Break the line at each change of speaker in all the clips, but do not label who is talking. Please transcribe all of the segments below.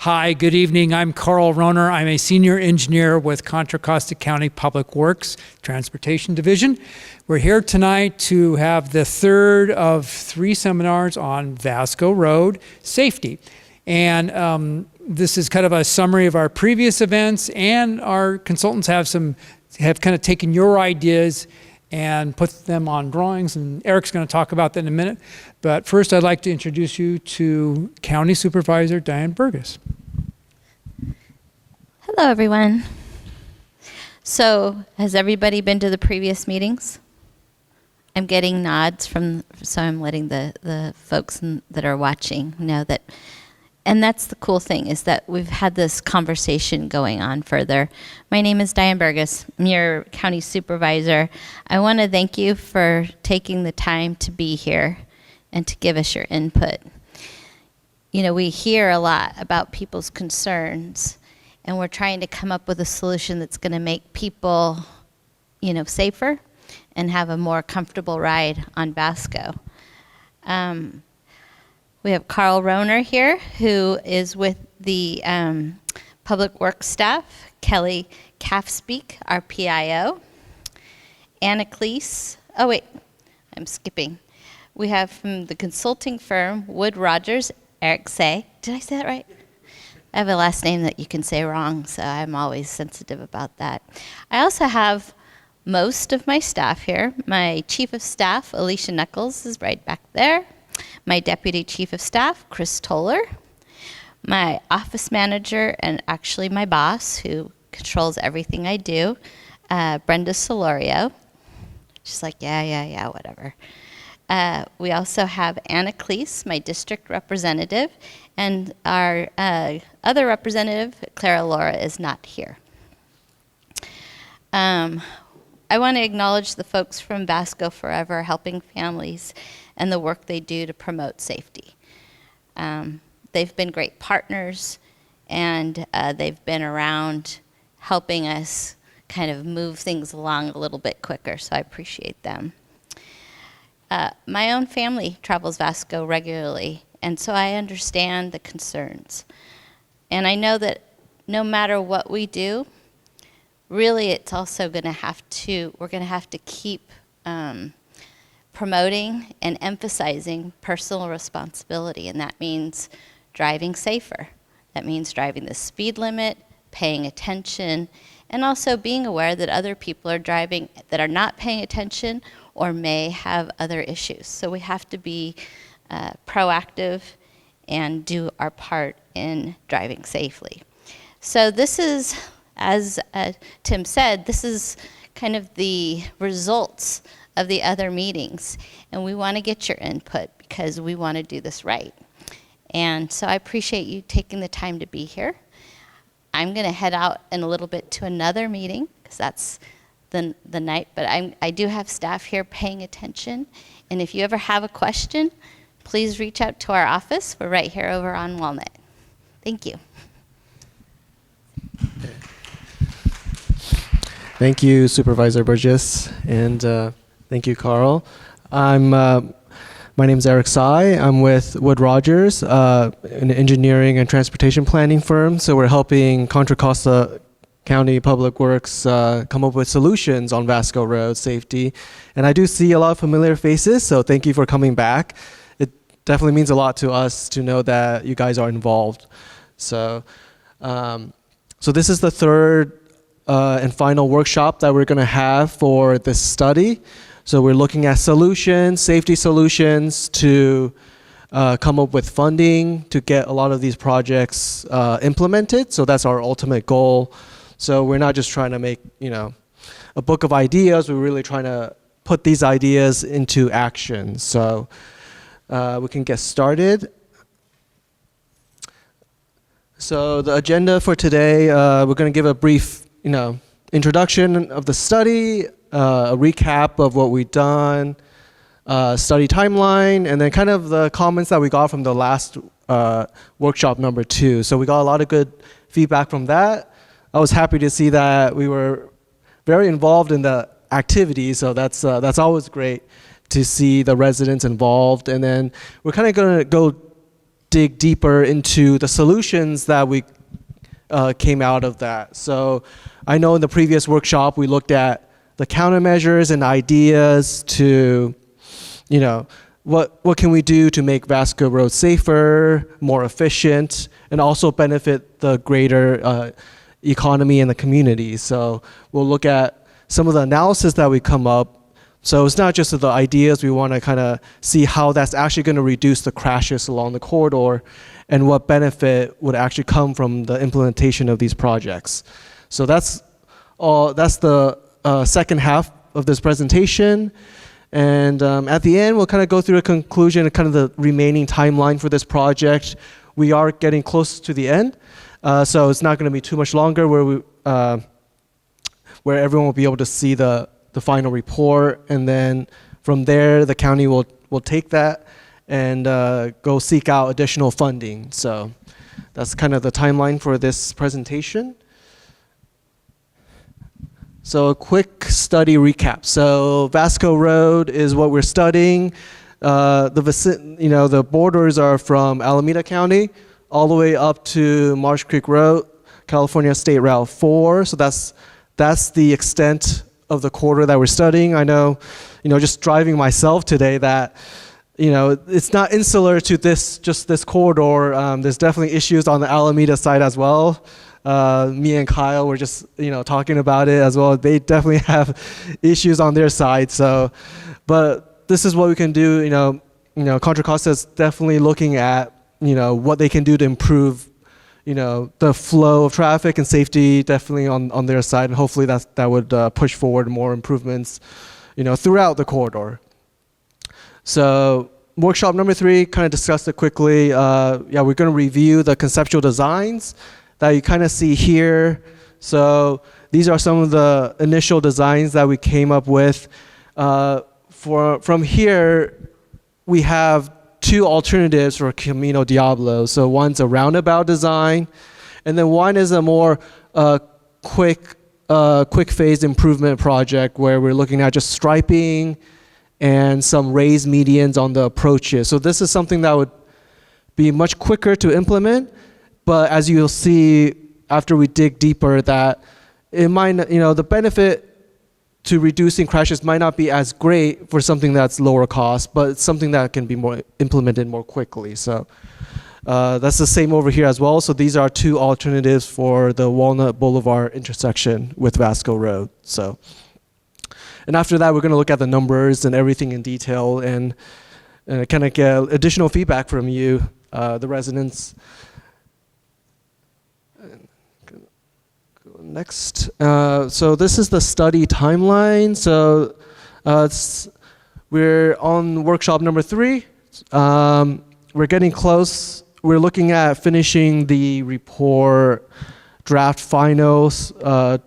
Hi, good evening. I'm Carl Roner. I'm a senior engineer with Contra Costa County Public Works Transportation Division. We're here tonight to have the third of 3 seminars on Vasco Road safety. And this is kind of a summary of our previous events, and our consultants have kind of taken your ideas and put them on drawings, and Eric's going to talk about that in a minute. But first, I'd like to introduce you to County Supervisor Diane Burgess.
Hello, everyone. So, has everybody been to the previous meetings? I'm getting nods so I'm letting the folks that are watching know that. And that's the cool thing, is that we've had this conversation going on further. My name is Diane Burgess. I'm your county supervisor. I want to thank you for taking the time to be here and to give us your input. You know, we hear a lot about people's concerns, and we're trying to come up with a solution that's going to make people, safer and have a more comfortable ride on Vasco. We have Carl Roner here, who is with the Public Works staff, Kelly Calfspeak, our PIO, Anna Cleese. Oh, wait, I'm skipping. We have from the consulting firm, Wood Rogers, Eric Say. Did I say that right? I have a last name that you can say wrong, so I'm always sensitive about that. I also have most of my staff here. My Chief of Staff, Alicia Knuckles, is right back there. My Deputy Chief of Staff, Chris Toller. My office manager, and actually my boss, who controls everything I do, Brenda Solorio. She's like, yeah, whatever. We also have Anna Cleese, my district representative, and our other representative, Clara Laura, is not here. I want to acknowledge the folks from Vasco Forever Helping Families and the work they do to promote safety. They've been great partners, and they've been around helping us kind of move things along a little bit quicker, so I appreciate them. My own family travels Vasco regularly, and so I understand the concerns. And I know that no matter what we do, really it's also we're going to have to keep promoting and emphasizing personal responsibility, and that means driving safer. That means driving the speed limit, paying attention, and also being aware that other people are driving that are not paying attention or may have other issues. So we have to be proactive and do our part in driving safely. So this is, as Tim said, this is kind of the results of the other meetings, and we want to get your input because we want to do this right. And so I appreciate you taking the time to be here. I'm going to head out in a little bit to another meeting because that's the night, but I do have staff here paying attention, and if you ever have a question, please reach out to our office. We're right here over on Walnut. Thank you.
Thank you, Supervisor Burgess, and thank you, Carl. My name's Eric Sai. I'm with Wood Rogers, an engineering and transportation planning firm. So we're helping Contra Costa County Public Works come up with solutions on Vasco Road safety. And I do see a lot of familiar faces, so thank you for coming back. It definitely means a lot to us to know that you guys are involved. So, so this is the third and final workshop that we're going to have for this study. So we're looking at solutions, safety solutions to come up with funding to get a lot of these projects implemented. So that's our ultimate goal. So we're not just trying to make, a book of ideas. We're really trying to put these ideas into action. So we can get started. So the agenda for today, we're going to give a brief, introduction of the study, a recap of what we've done, study timeline, and then kind of the comments that we got from the last workshop number 2. So we got a lot of good feedback from that. I was happy to see that we were very involved in the activity, so that's always great to see the residents involved. And then we're kind of going to go dig deeper into the solutions that we came out of that. So I know in the previous workshop we looked at the countermeasures and ideas to, what can we do to make Vasco Road safer, more efficient, and also benefit the greater economy and the community. So we'll look at some of the analysis that we come up. So it's not just the ideas, we want to kind of see how that's actually going to reduce the crashes along the corridor and what benefit would actually come from the implementation of these projects. So that's the second half of this presentation. And at the end, we'll kind of go through a conclusion and kind of the remaining timeline for this project. We are getting close to the end, so it's not going to be too much longer where everyone will be able to see the final report. And then from there, the county will take that and go seek out additional funding. So that's kind of the timeline for this presentation. So a quick study recap. So Vasco Road is what we're studying. The borders are from Alameda County all the way up to Marsh Creek Road, California State Route 4. So that's the extent of the corridor that we're studying. I know, just driving myself today that, it's not insular to just this corridor. There's definitely issues on the Alameda side as well. Me and Kyle were just, talking about it as well. They definitely have issues on their side. So, but this is what we can do. Contra Costa is definitely looking at, what they can do to improve, the flow of traffic and safety definitely on their side. And hopefully that would push forward more improvements, throughout the corridor. So workshop number 3, kind of discussed it quickly. We're going to review the conceptual designs that you kind of see here. So these are some of the initial designs that we came up with. From here, we have 2 alternatives for Camino Diablo. So one's a roundabout design, and then one is a more quick phase improvement project where we're looking at just striping and some raised medians on the approaches. So this is something that would be much quicker to implement. But as you'll see after we dig deeper, that it might, the benefit to reducing crashes might not be as great for something that's lower cost, but it's something that can be implemented more quickly. So that's the same over here as well. So these are 2 alternatives for the Walnut Boulevard intersection with Vasco Road. So, and after that, we're going to look at the numbers and everything in detail and kind of get additional feedback from you, the residents. Next, so this is the study timeline. So we're on workshop number 3. We're getting close. We're looking at finishing the report draft finals to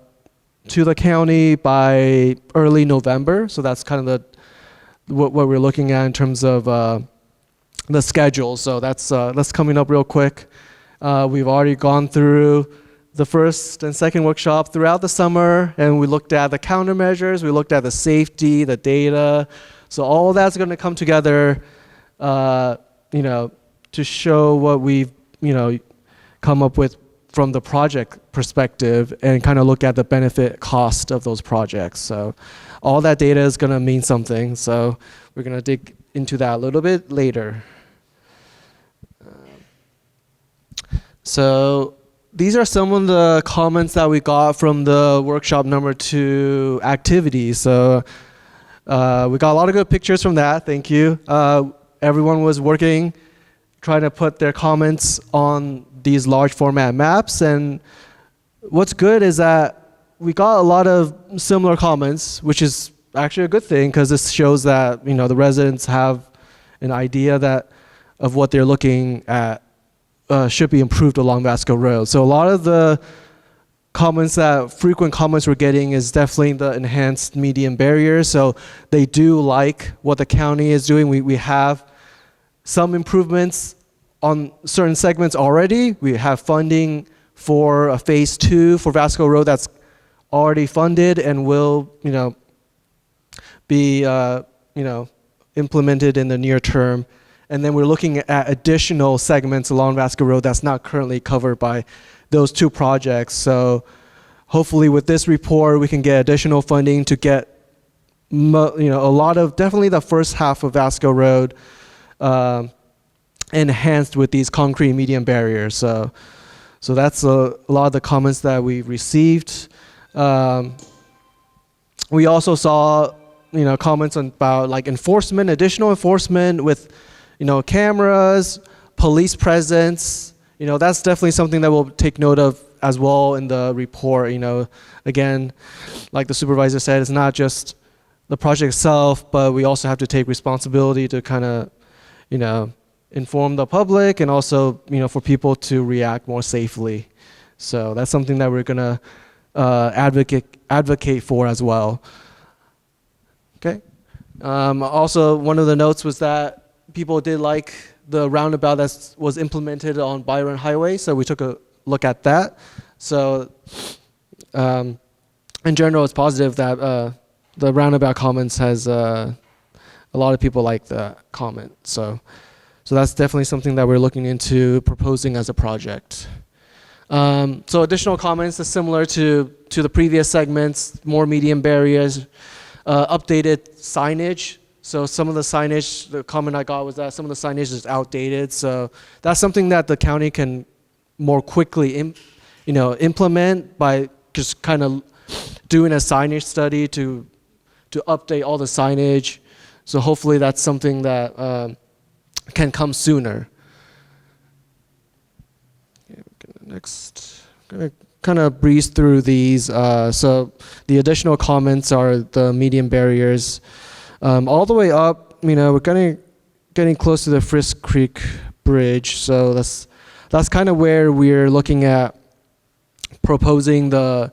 the county by early November. So that's kind of what we're looking at in terms of the schedule. So that's coming up real quick. We've already gone through the first and second workshop throughout the summer, and we looked at the countermeasures, we looked at the safety, the data. So all that's going to come together, to show what we've, come up with from the project perspective and kind of look at the benefit cost of those projects. So all that data is going to mean something. So we're going to dig into that a little bit later. So these are some of the comments that we got from the workshop number 2 activities. So we got a lot of good pictures from that. Thank you. Everyone was working, trying to put their comments on these large format maps. And what's good is that we got a lot of similar comments, which is actually a good thing because this shows that the residents have an idea of what they're looking at. Should be improved along Vasco Road. So a lot of the frequent comments we're getting is definitely the enhanced median barriers. So they do like what the county is doing. We have some improvements on certain segments already. We have funding for a phase 2 for Vasco Road that's already funded and will, be, implemented in the near term. And then we're looking at additional segments along Vasco Road that's not currently covered by those 2 projects. So hopefully with this report, we can get additional funding to get a lot of, definitely the first half of Vasco Road enhanced with these concrete median barriers. So that's a lot of the comments that we received. We also saw, comments about like enforcement, additional enforcement with, cameras, police presence. That's definitely something that we'll take note of as well in the report. Again, like the supervisor said, it's not just the project itself, but we also have to take responsibility to kind of, inform the public and also, for people to react more safely. So that's something that we're gonna advocate for as well. Okay. Also, one of the notes was that people did like the roundabout that was implemented on Byron Highway, so we took a look at that. So in general, it's positive that the roundabout comments has a lot of people like the comment. So that's definitely something that we're looking into proposing as a project. So additional comments is similar to the previous segments, more median barriers, updated signage. So some of the signage, the comment I got was that some of the signage is outdated. So that's something that the county can more quickly implement by just kind of doing a signage study to update all the signage. So hopefully that's something that can come sooner. Okay, next, I'm gonna kind of breeze through these. So the additional comments are the median barriers. All the way up, we're getting close to the Frisk Creek Bridge. So that's kind of where we're looking at proposing the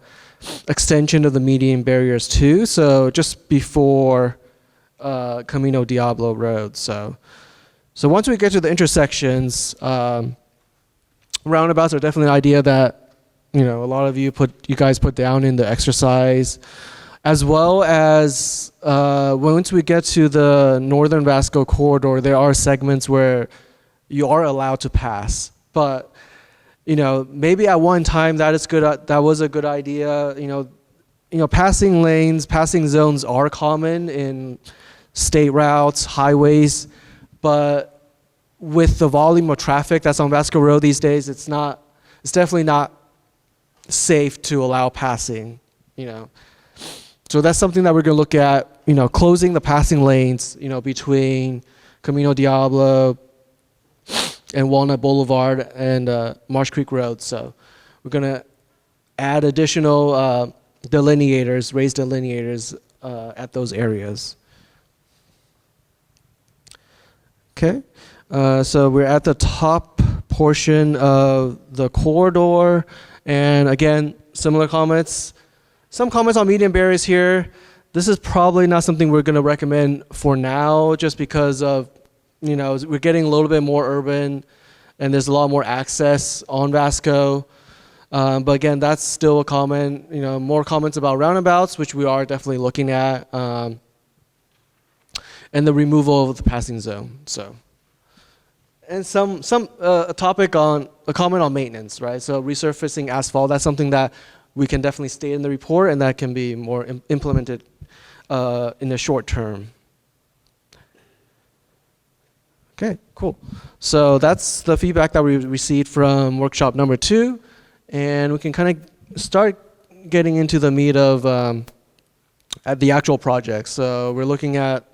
extension of the median barriers to. So just before Camino Diablo Road. So once we get to the intersections, roundabouts are definitely an idea that a lot of you guys put down in the exercise, as well as once we get to the northern Vasco corridor, there are segments where you are allowed to pass, but maybe at one time that was a good idea. Passing lanes, passing zones are common in state routes, highways, but with the volume of traffic that's on Vasco Road these days, it's definitely not safe to allow passing, So that's something that we're going to look at, closing the passing lanes, between Camino Diablo and Walnut Boulevard and Marsh Creek Road. So we're going to add additional delineators, raised delineators at those areas. Okay, so we're at the top portion of the corridor, and again, similar comments. Some comments on median barriers here. This is probably not something we're going to recommend for now, just because of, we're getting a little bit more urban, and there's a lot more access on Vasco. But again, that's still a comment. More comments about roundabouts, which we are definitely looking at. And the removal of the passing zone. So, and a comment on maintenance, right? So resurfacing asphalt, that's something that we can definitely state in the report, and that can be more implemented in the short term. Okay, cool. So that's the feedback that we received from workshop number 2, and we can kind of start getting into the meat of at the actual project. So we're looking at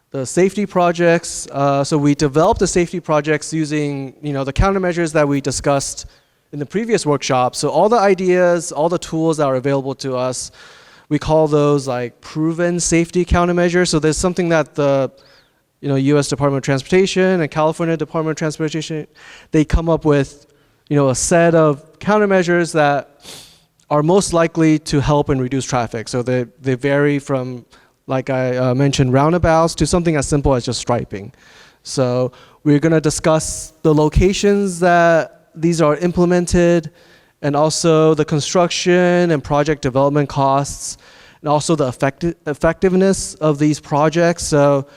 the safety projects. So we developed the safety projects using the countermeasures that we discussed in the previous workshop. So all the ideas, all the tools that are available to us, we call those like proven safety countermeasures. So there's something that the U.S. Department of Transportation and California Department of Transportation, they come up with a set of countermeasures that are most likely to help and reduce traffic. So they vary from, like I mentioned, roundabouts to something as simple as just striping. So we're going to discuss the locations that these are implemented, and also the construction and project development costs, and also the effectiveness of these projects. So,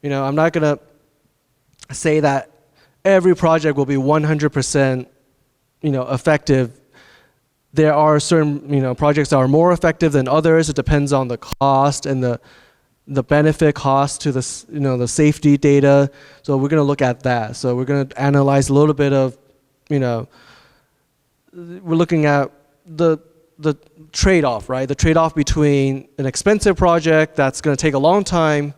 I'm not going to say that every project will be 100%, effective. There are certain, projects that are more effective than others. It depends on the cost and the benefit cost to the safety data. So we're going to look at that. So we're going to analyze a little bit of, we're looking at the trade-off, right? The trade-off between an expensive project that's going to take a long time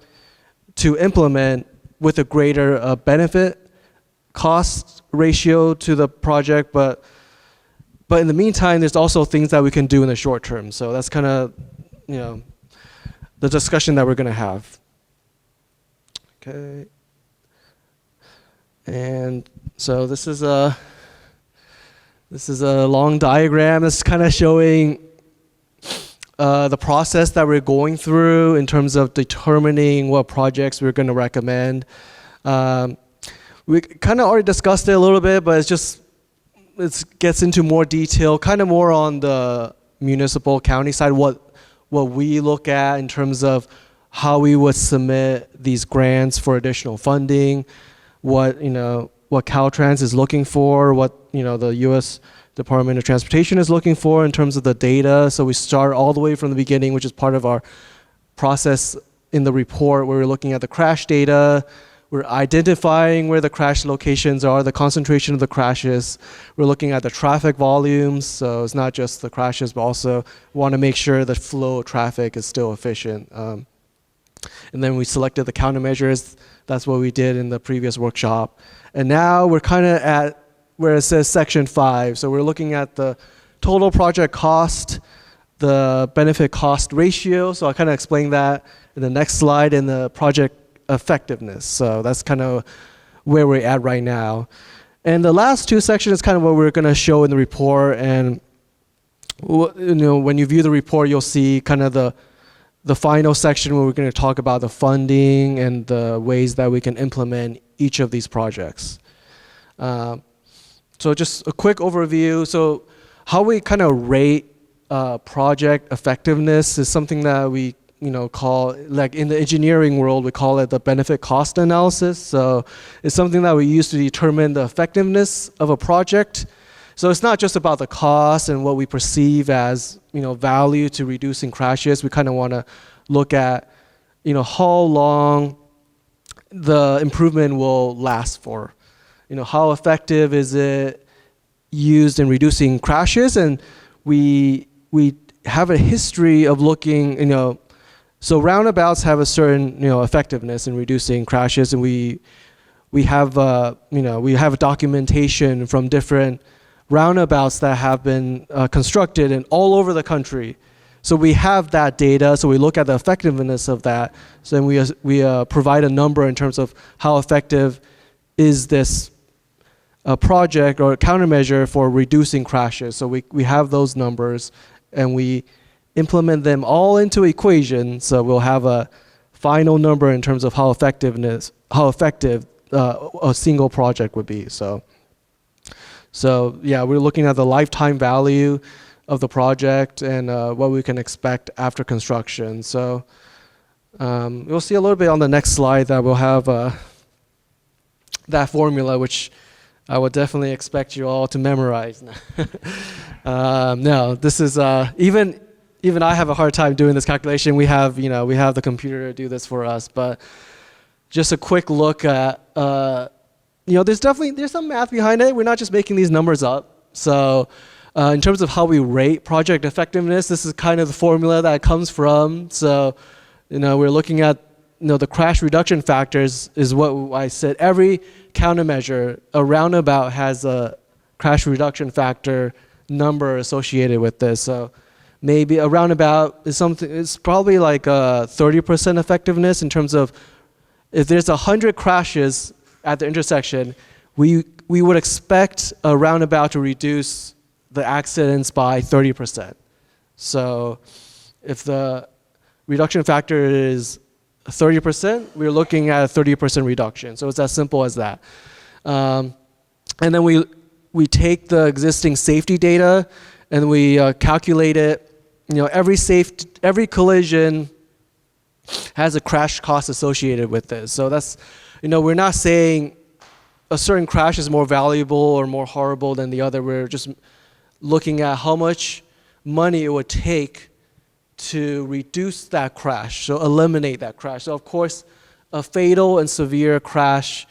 to implement with a greater benefit cost ratio to the project, but in the meantime, there's also things that we can do in the short term. So that's kind of, the discussion that we're going to have. Okay. And so this is a long diagram. It's kind of showing the process that we're going through in terms of determining what projects we're going to recommend. We kind of already discussed it a little bit, but it gets into more detail, kind of more on the municipal county side, what we look at in terms of how we would submit these grants for additional funding, what Caltrans is looking for, what the U.S. Department of Transportation is looking for in terms of the data. So we start all the way from the beginning, which is part of our process in the report, where we're looking at the crash data. We're identifying where the crash locations are, the concentration of the crashes. We're looking at the traffic volumes, so it's not just the crashes, but also want to make sure the flow of traffic is still efficient. And then we selected the countermeasures. That's what we did in the previous workshop. And now we're kind of at where it says section 5. So we're looking at the total project cost, the benefit cost ratio. So I'll kind of explain that in the next slide, in the project effectiveness. So that's kind of where we're at right now. And the last two sections is kind of what we're going to show in the report. And when you view the report, you'll see kind of the final section where we're going to talk about the funding and the ways that we can implement each of these projects. So just a quick overview. So how we kind of rate project effectiveness is something that we call, like in the engineering world, we call it the benefit cost analysis. So it's something that we use to determine the effectiveness of a project. So it's not just about the cost and what we perceive as, value to reducing crashes. We kind of want to look at, how long the improvement will last for. How effective is it used in reducing crashes? And we have a history of looking, so roundabouts have a certain, effectiveness in reducing crashes, and we have documentation from different roundabouts that have been constructed and all over the country. So we have that data. So we look at the effectiveness of that. So then we provide a number in terms of how effective is this project or countermeasure for reducing crashes. So we have those numbers, and we implement them all into equation. So we'll have a final number in terms of how effective a single project would be. So yeah, we're looking at the lifetime value of the project and what we can expect after construction. So you'll see a little bit on the next slide that we'll have that formula, which I would definitely expect you all to memorize. No, this is even I have a hard time doing this calculation. We have the computer do this for us, but just a quick look at there's some math behind it. We're not just making these numbers up. So in terms of how we rate project effectiveness, this is kind of the formula that it comes from. So we're looking at the crash reduction factors is what I said. Every countermeasure, a roundabout has a crash reduction factor number associated with this. So maybe a roundabout is something. It's probably like 30% effectiveness in terms of if there's 100 crashes at the intersection, we would expect a roundabout to reduce the accidents by 30%. So if the reduction factor is 30%, we're looking at a 30% reduction. So it's as simple as that. And then we take the existing safety data and we calculate it. Every collision has a crash cost associated with this. So that's, we're not saying a certain crash is more valuable or more horrible than the other. We're just looking at how much money it would take to reduce that crash, so eliminate that crash. So of course, a fatal and severe crash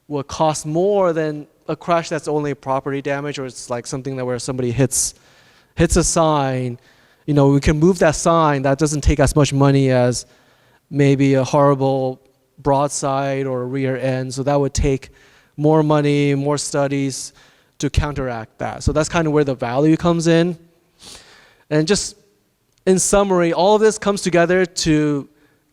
would cost more than a crash that's only property damage, or it's like something that where somebody hits a sign. You know, we can move that sign. That doesn't take as much money as maybe a horrible broadside or rear end. So that would take more money, more studies to counteract that. So that's kind of where the value comes in. And just in summary, all of this comes together to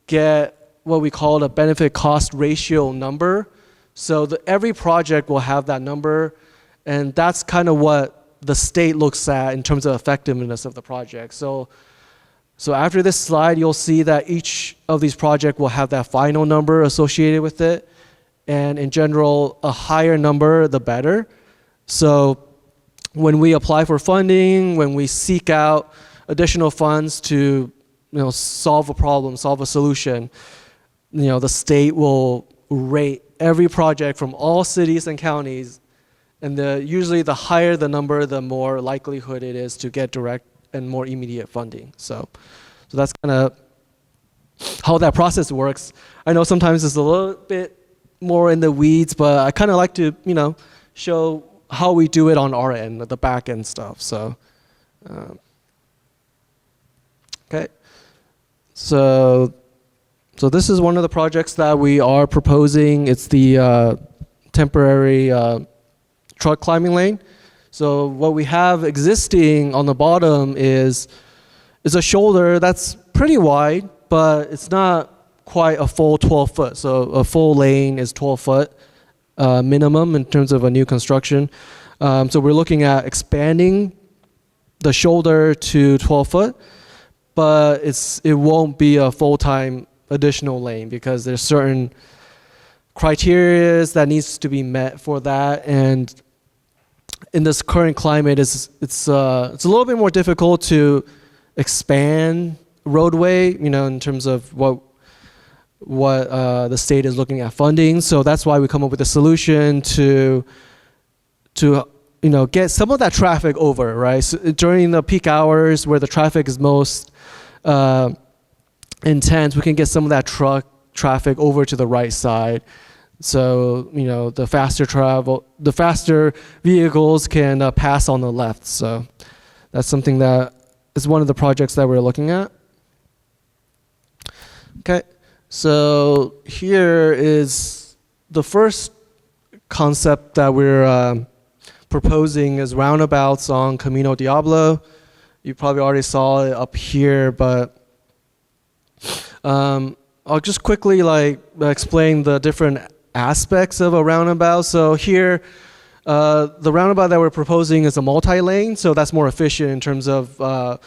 get what we call a benefit cost ratio number. So every project will have that number, and that's kind of what the state looks at in terms of effectiveness of the project. So after this slide, you'll see that each of these projects will have that final number associated with it. And in general, a higher number, the better. So when we apply for funding, when we seek out additional funds to solve a problem, solve a solution, the state will rate every project from all cities and counties, and usually the higher the number, the more likelihood it is to get direct and more immediate funding. So that's kind of how that process works. I know sometimes it's a little bit more in the weeds, but I kind of like to show how we do it on our end, the back end stuff. So okay, so this is one of the projects that we are proposing. It's the temporary truck climbing lane. So what we have existing on the bottom is a shoulder that's pretty wide, but it's not quite a full 12 foot. So a full lane is 12 foot minimum in terms of a new construction. So we're looking at expanding the shoulder to 12 foot, but it won't be a full-time additional lane because there's certain criteria that needs to be met for that. And in this current climate, it's a little bit more difficult to expand roadway, in terms of what the state is looking at funding. So that's why we come up with a solution to get some of that traffic over, right? So during the peak hours where the traffic is most intense, we can get some of that truck traffic over to the right side. So the faster vehicles can pass on the left. So that's something that is one of the projects that we're looking at. Okay, so here is the first concept that we're proposing is roundabouts on Camino Diablo. You probably already saw it up here, but I'll just quickly explain the different aspects of a roundabout. So here, the roundabout that we're proposing is a multi-lane, so that's more efficient in terms of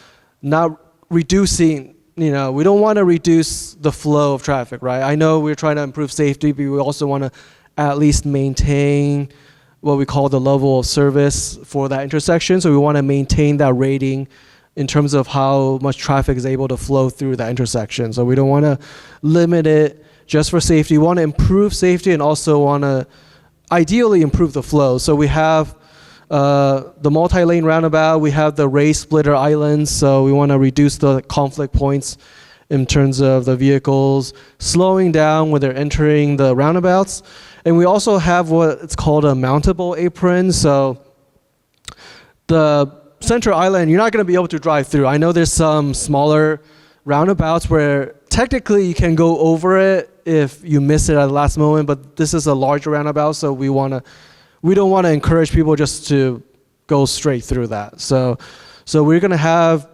not reducing, we don't want to reduce the flow of traffic, right? I know we're trying to improve safety, but we also want to at least maintain what we call the level of service for that intersection. So we want to maintain that rating in terms of how much traffic is able to flow through that intersection. So we don't want to limit it just for safety. We want to improve safety and also want to ideally improve the flow. So we have the multi-lane roundabout, we have the race splitter islands, so we want to reduce the conflict points in terms of the vehicles slowing down when they're entering the roundabouts. And we also have what it's called a mountable apron. So the center island, you're not going to be able to drive through. I know there's some smaller roundabouts where technically you can go over it if you miss it at the last moment, but this is a larger roundabout, so we don't want to encourage people just to go straight through that. So we're going to have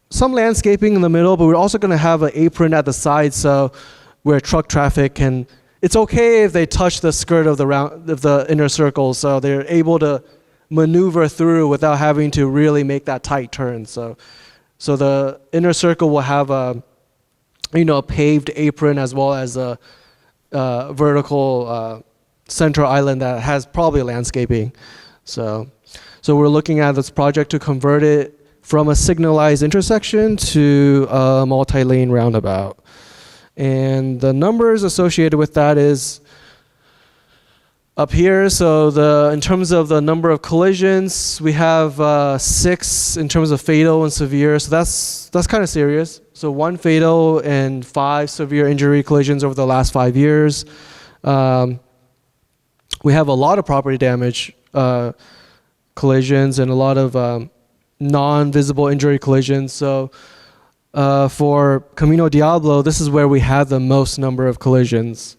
some landscaping in the middle, but we're also going to have an apron at the side, so where truck traffic can. It's okay if they touch the skirt of the inner circle, so they're able to maneuver through without having to really make that tight turn. So the inner circle will have a paved apron as well as a vertical center island that has probably landscaping. So we're looking at this project to convert it from a signalized intersection to a multi-lane roundabout. And the numbers associated with that is up here. So in terms of the number of collisions, we have 6 in terms of fatal and severe. So that's kind of serious. So 1 fatal and 5 severe injury collisions over the last 5 years. We have a lot of property damage collisions and a lot of non-visible injury collisions. So for Camino Diablo, this is where we have the most number of collisions.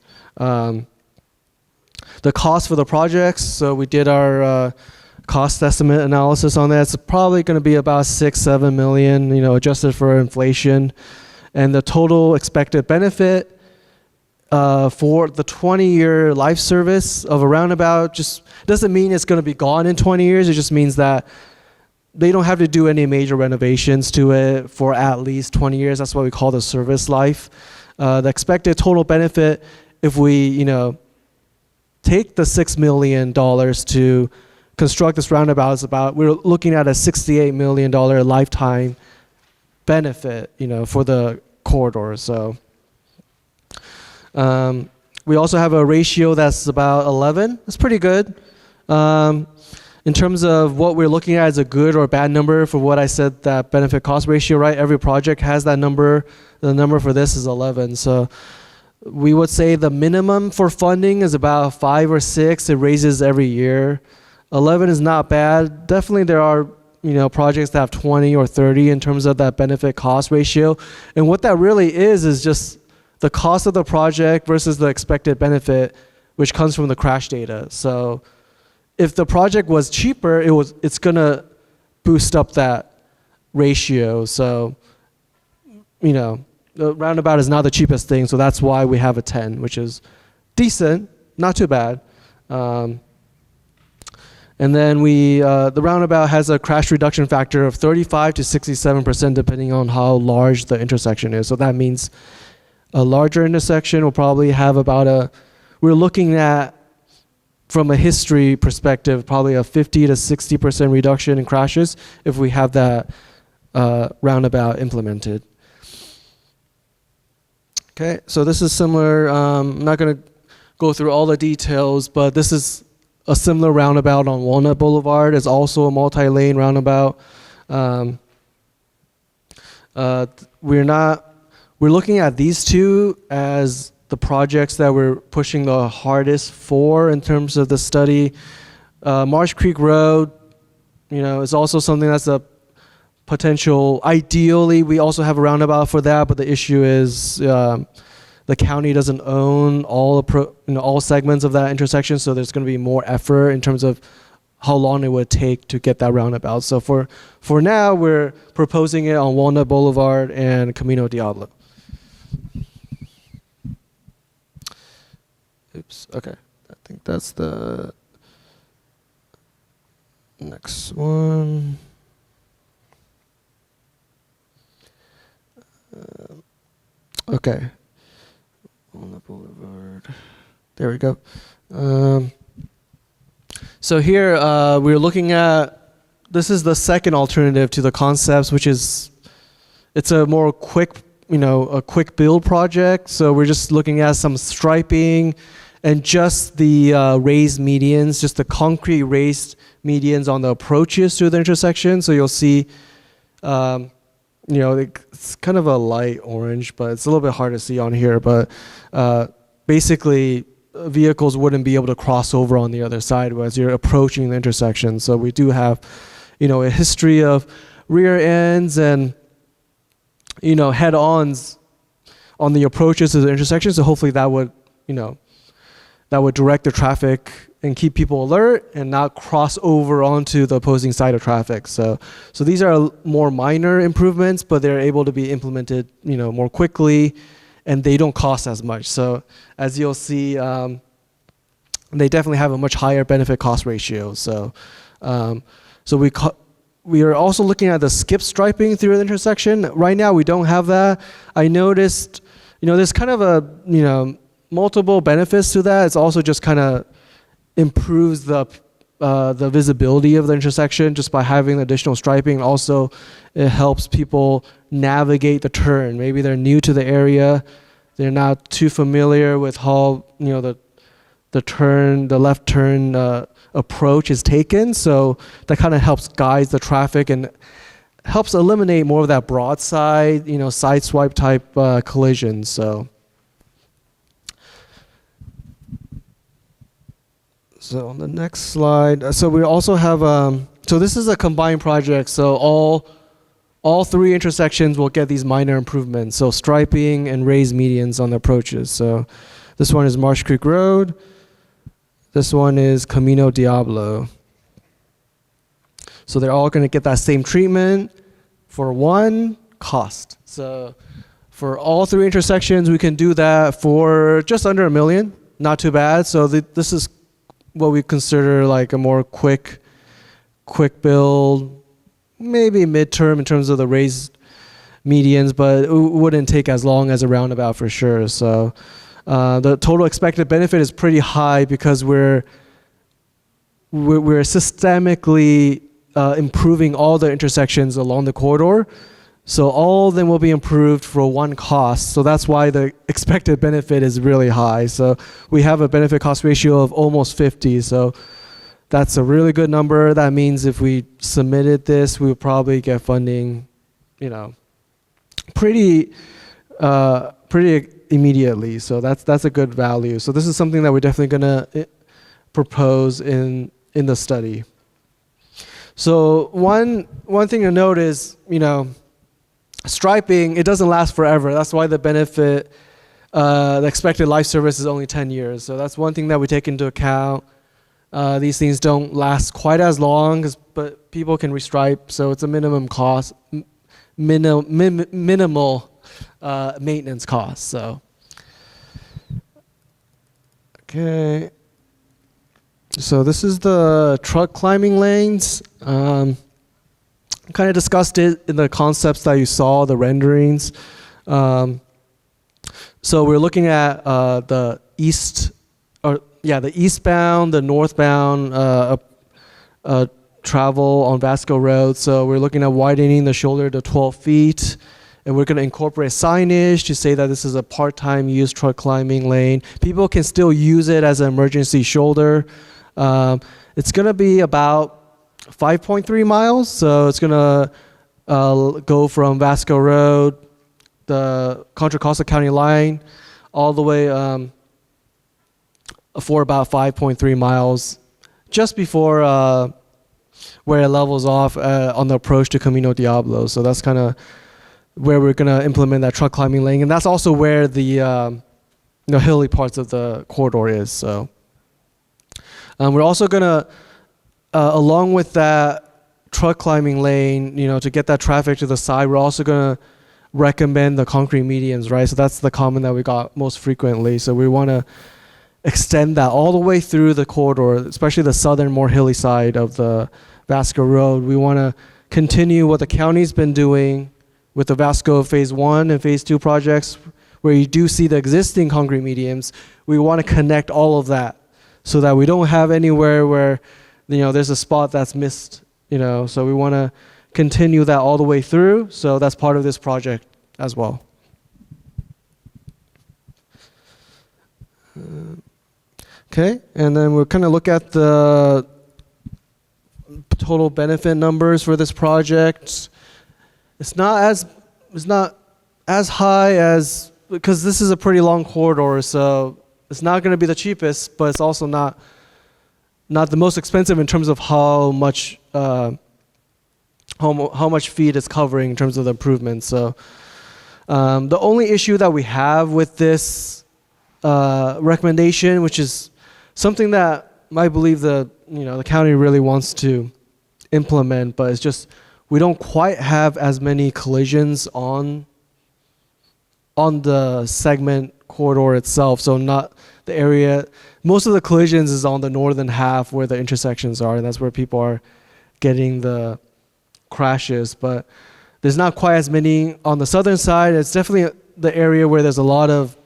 The cost for the projects, so we did our cost estimate analysis on that. It's probably going to be about 6-7 million, adjusted for inflation. And the total expected benefit for the 20-year life service of a roundabout just doesn't mean it's going to be gone in 20 years. It just means that they don't have to do any major renovations to it for at least 20 years. That's what we call the service life. The expected total benefit, if we, take the $6 million to construct this roundabout, is we're looking at a $68 million lifetime benefit, for the corridor. So we also have a ratio that's about 11. That's pretty good. In terms of what we're looking at as a good or bad number for what I said, that benefit cost ratio, right? Every project has that number. The number for this is 11. So we would say the minimum for funding is about 5 or 6. It raises every year. 11 is not bad. Definitely there are, projects that have 20 or 30 in terms of that benefit cost ratio. And what that really is just the cost of the project versus the expected benefit, which comes from the crash data. So if the project was cheaper, it's gonna boost up that ratio. So, the roundabout is not the cheapest thing, so that's why we have a 10, which is decent, not too bad. And then the roundabout has a crash reduction factor of 35 to 67%, depending on how large the intersection is. So that means a larger intersection will probably have we're looking at, from a history perspective, probably a 50 to 60% reduction in crashes if we have that roundabout implemented. Okay, so this is similar. I'm not going to go through all the details, but this is a similar roundabout on Walnut Boulevard. It's also a multi-lane roundabout. We're looking at these two as the projects that we're pushing the hardest for in terms of the study. Marsh Creek Road, is also something that's a potential. Ideally, we also have a roundabout for that, but the issue is the county doesn't own all segments of that intersection, so there's going to be more effort in terms of how long it would take to get that roundabout. So for now, we're proposing it on Walnut Boulevard and Camino Diablo. Oops, okay. I think that's the next one. Okay. Walnut Boulevard. There we go. So here we're looking at, this is the second alternative to the concepts, which is, it's a more quick, a quick build project. So we're just looking at some striping and just the raised medians, just the concrete raised medians on the approaches to the intersection. So you'll see, it's kind of a light orange, but it's a little bit hard to see on here. But basically, vehicles wouldn't be able to cross over on the other side as you're approaching the intersection. So we do have, a history of rear ends and, head-ons on the approaches to the intersection. So hopefully that would, that would direct the traffic and keep people alert and not cross over onto the opposing side of traffic. So these are more minor improvements, but they're able to be implemented, more quickly, and they don't cost as much. So as you'll see, they definitely have a much higher benefit cost ratio. So we are also looking at the skip striping through the intersection. Right now we don't have that. I noticed, there's kind of a, multiple benefits to that. It's also just kind of improves the visibility of the intersection just by having additional striping. Also, it helps people navigate the turn. Maybe they're new to the area, they're not too familiar with how the the left turn approach is taken. So that kind of helps guide the traffic and helps eliminate more of that broadside, side swipe type collisions. So on the next slide, so we also have, so this is a combined project. So all three intersections will get these minor improvements. So striping and raised medians on the approaches. So this one is Marsh Creek Road. This one is Camino Diablo. So they're all going to get that same treatment for one cost. So for all three intersections, we can do that for just under $1 million. Not too bad. So this is what we consider like a more quick build, maybe midterm in terms of the raised medians, but it wouldn't take as long as a roundabout for sure. So the total expected benefit is pretty high because we're systemically improving all the intersections along the corridor. So all of them will be improved for one cost. So that's why the expected benefit is really high. So we have a benefit cost ratio of almost 50. So that's a really good number. That means if we submitted this, we would probably get funding, pretty immediately. So that's a good value. So this is something that we're definitely gonna propose in the study. So one thing to note is, striping, it doesn't last forever. That's why the benefit, the expected life service is only 10 years. So that's one thing that we take into account. These things don't last quite as long, but people can restripe. So it's a minimum cost, minimal maintenance cost. So, okay. So this is the truck climbing lanes. Kind of discussed it in the concepts that you saw, the renderings. So we're looking at the eastbound, the northbound travel on Vasco Road. So we're looking at widening the shoulder to 12 feet. And we're going to incorporate signage to say that this is a part-time use truck climbing lane. People can still use it as an emergency shoulder. It's going to be about 5.3 miles. So it's going to go from Vasco Road, the Contra Costa County line, all the way for about 5.3 miles, just before where it levels off on the approach to Camino Diablo. So that's kind of where we're going to implement that truck climbing lane. And that's also where the hilly parts of the corridor is. So we're also going to, along with that truck climbing lane, to get that traffic to the side, we're also going to recommend the concrete medians, right? So that's the comment that we got most frequently. So we want to extend that all the way through the corridor, especially the southern, more hilly side of the Vasco Road. We want to continue what the county's been doing with the Vasco Phase 1 and Phase 2 projects, where you do see the existing concrete medians. We want to connect all of that so that we don't have anywhere where there's a spot that's missed, so we want to continue that all the way through. So that's part of this project as well. Okay, and then we'll kind of look at the total benefit numbers for this project. It's not as high as, because this is a pretty long corridor, so it's not going to be the cheapest, but it's also not the most expensive in terms of how much feet it's covering in terms of the improvements. So the only issue that we have with this recommendation, which is something that I believe the county really wants to implement, but it's just we don't quite have as many collisions on the segment corridor itself. So not the area. Most of the collisions is on the northern half where the intersections are, and that's where people are getting the crashes. But there's not quite as many on the southern side. It's definitely the area where there's a lot of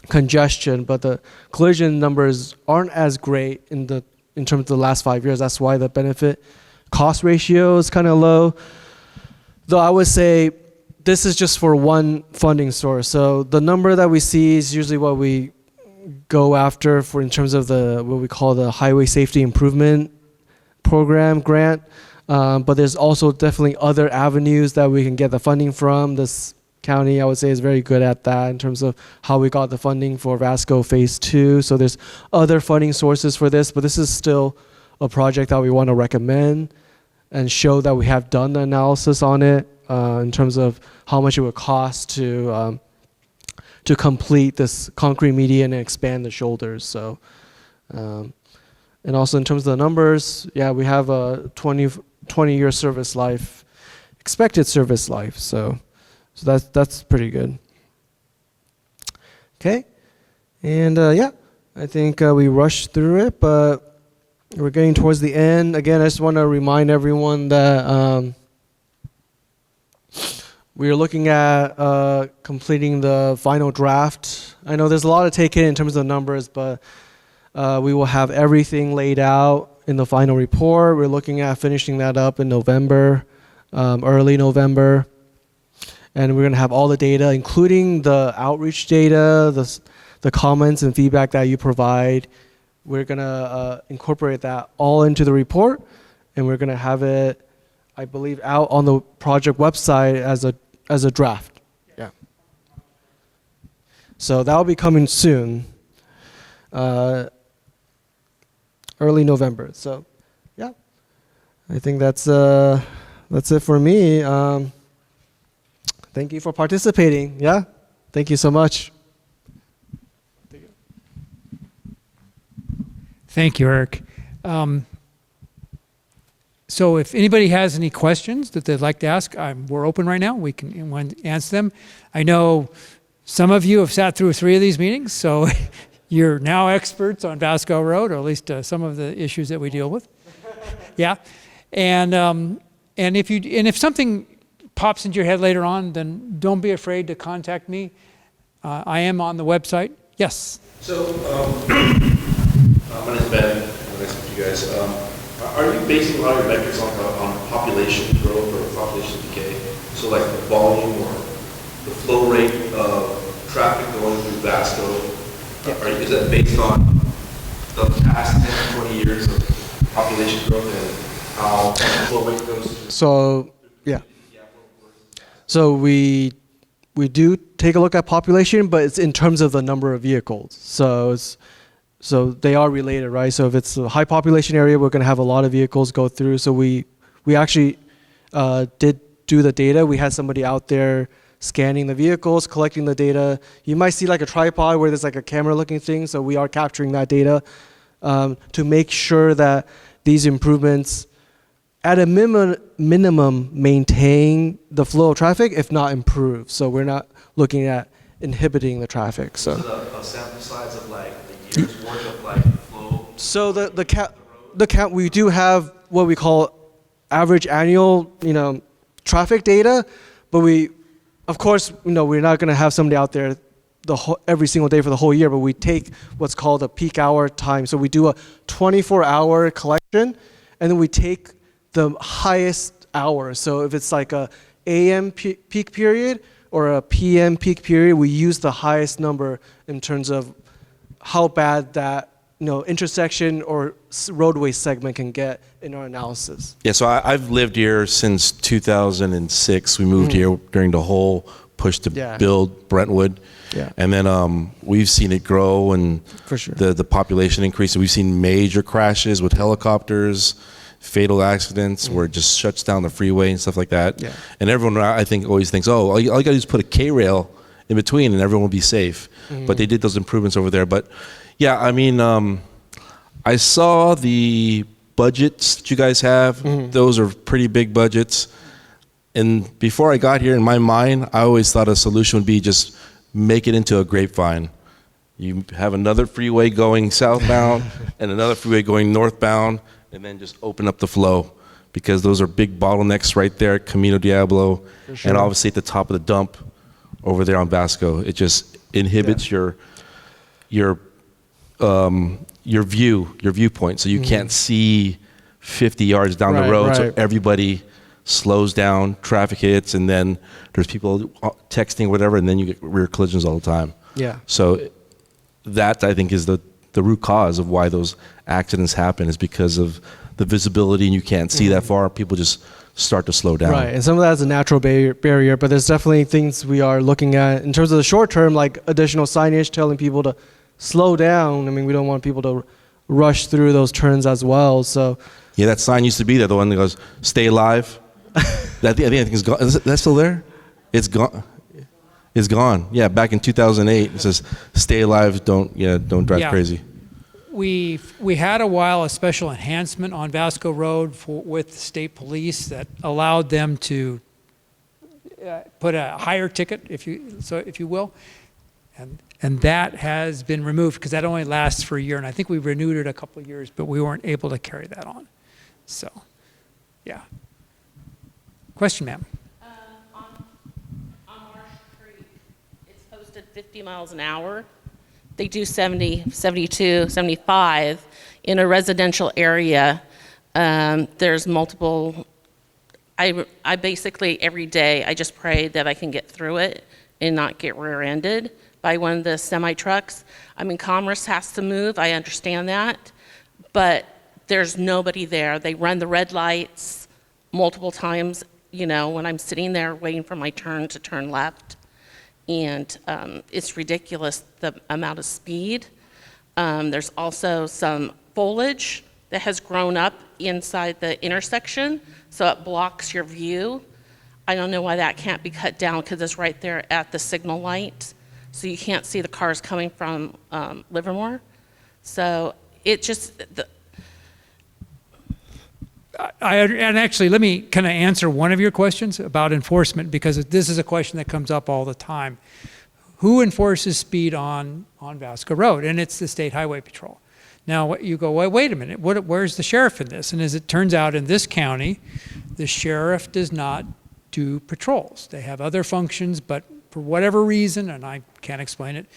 congestion, but the collision numbers aren't as great in terms of the last 5 years. That's why the benefit cost ratio is kind of low. Though I would say this is just for one funding source. So the number that we see is usually what we go after for in terms of the what we call the Highway Safety Improvement Program grant. But there's also definitely other avenues that we can get the funding from. This county, I would say, is very good at that in terms of how we got the funding for Vasco Phase 2. So there's other funding sources for this, but this is still a project that we want to recommend and show that we have done the analysis on it in terms of how much it would cost to complete this concrete median and expand the shoulders. So, and also in terms of the numbers, yeah, we have a 20-year service life, expected service life. So that's pretty good. Okay, and yeah, I think we rushed through it, but we're getting towards the end. Again, I just want to remind everyone that we are looking at completing the final draft. I know there's a lot to take in terms of the numbers, but we will have everything laid out in the final report. We're looking at finishing that up in November, early November. And we're going to have all the data, including the outreach data, the comments and feedback that you provide. We're going to incorporate that all into the report, and we're going to have it, I believe, out on the project website as a draft. Yeah. So that will be coming soon, early November. So, yeah, I think that's it for me. Thank you for participating. Yeah, thank you so much.
Thank you, Eric. So if anybody has any questions that they'd like to ask, we're open right now. We can answer them. I know some of you have sat through 3 of these meetings, so you're now experts on Vasco Road, or at least some of the issues that we deal with. Yeah, and if something pops into your head later on, then don't be afraid to contact me. I am on the website. Yes.
So, my name's Ben. Nice to meet you guys. Are you basing a lot of your metrics on population growth or population decay? So, like the volume or the flow rate of traffic going through Vasco? Yeah. Is that based on the past 10 or 20 years of population growth and how the flow rate goes?
So, yeah. So we do take a look at population, but it's in terms of the number of vehicles. So they are related, right? So if it's a high population area, we're going to have a lot of vehicles go through. So we actually did do the data. We had somebody out there scanning the vehicles, collecting the data. You might see like a tripod where there's like a camera looking thing. So we are capturing that data to make sure that these improvements at a minimum maintain the flow of traffic, if not improve. So we're not looking at inhibiting the traffic. So
a sample size of like the year's worth of like flow.
So the count, we do have what we call average annual traffic data, but we, of course, we're not going to have somebody out there every single day for the whole year, but we take what's called a peak hour time. So we do a 24-hour collection, and then we take the highest hour. So if it's like a AM peak period or a PM peak period, we use the highest number in terms of how bad that intersection or roadway segment can get in our analysis.
Yeah, so I've lived here since 2006. We moved here during the whole push to build Brentwood.
Yeah.
And then we've seen it grow and
for sure.
the population increase. We've seen major crashes with helicopters, fatal accidents where it just shuts down the freeway and stuff like that. Yeah. And everyone, I think, always thinks, all you got to do is put a K-rail in between and everyone will be safe. But they did those improvements over there. But yeah, I mean, I saw the budgets that you guys have. Those are pretty big budgets. And before I got here, in my mind, I always thought a solution would be just make it into a grapevine. You have another freeway going southbound and another freeway going northbound, and then just open up the flow, because those are big bottlenecks right there at Camino Diablo, sure. And obviously at the top of the dump over there on Vasco. It just inhibits your viewpoint, so you can't see 50 yards down the road. Right. So everybody slows down, traffic hits, and then there's people texting, whatever, and then you get rear collisions all the time.
Yeah.
So that I think is the root cause of why those accidents happen, is because of the visibility and you can't see that far. People just start to slow down.
Right, and some of that is a natural barrier, but there's definitely things we are looking at in terms of the short term, like additional signage telling people to slow down. I mean, we don't want people to rush through those turns as well. So
Yeah, that sign used to be there, the one that goes, "Stay alive." I think it's gone. Is that still there? It's gone. It's gone. Yeah, back in 2008, it says, "Stay alive, don't drive crazy."
We had a while a special enhancement on Vasco Road with the state police that allowed them to put a higher ticket, if you will, and that has been removed because that only lasts for a year, and I think we renewed it a couple of years, but we weren't able to carry that on. So, yeah. Question, ma'am.
On Marsh Creek, it's posted 50 miles an hour. They do 70, 72, 75 in a residential area. There's multiple. I basically every day I just pray that I can get through it and not get rear-ended by one of the semi trucks. I mean, commerce has to move. I understand that, but there's nobody there. They run the red lights multiple times. When I'm sitting there waiting for my turn to turn left. And it's ridiculous, the amount of speed. There's also some foliage that has grown up inside the intersection, so it blocks your view. I don't know why that can't be cut down because it's right there at the signal light, so you can't see the cars coming from Livermore. So it just...
And actually, let me kind of answer one of your questions about enforcement, because this is a question that comes up all the time. Who enforces speed on Vasco Road? And it's the State Highway Patrol. Now, you go, well, wait a minute, where's the sheriff in this? And as it turns out, in this county, the sheriff does not do patrols. They have other functions, but for whatever reason, and I can't explain it,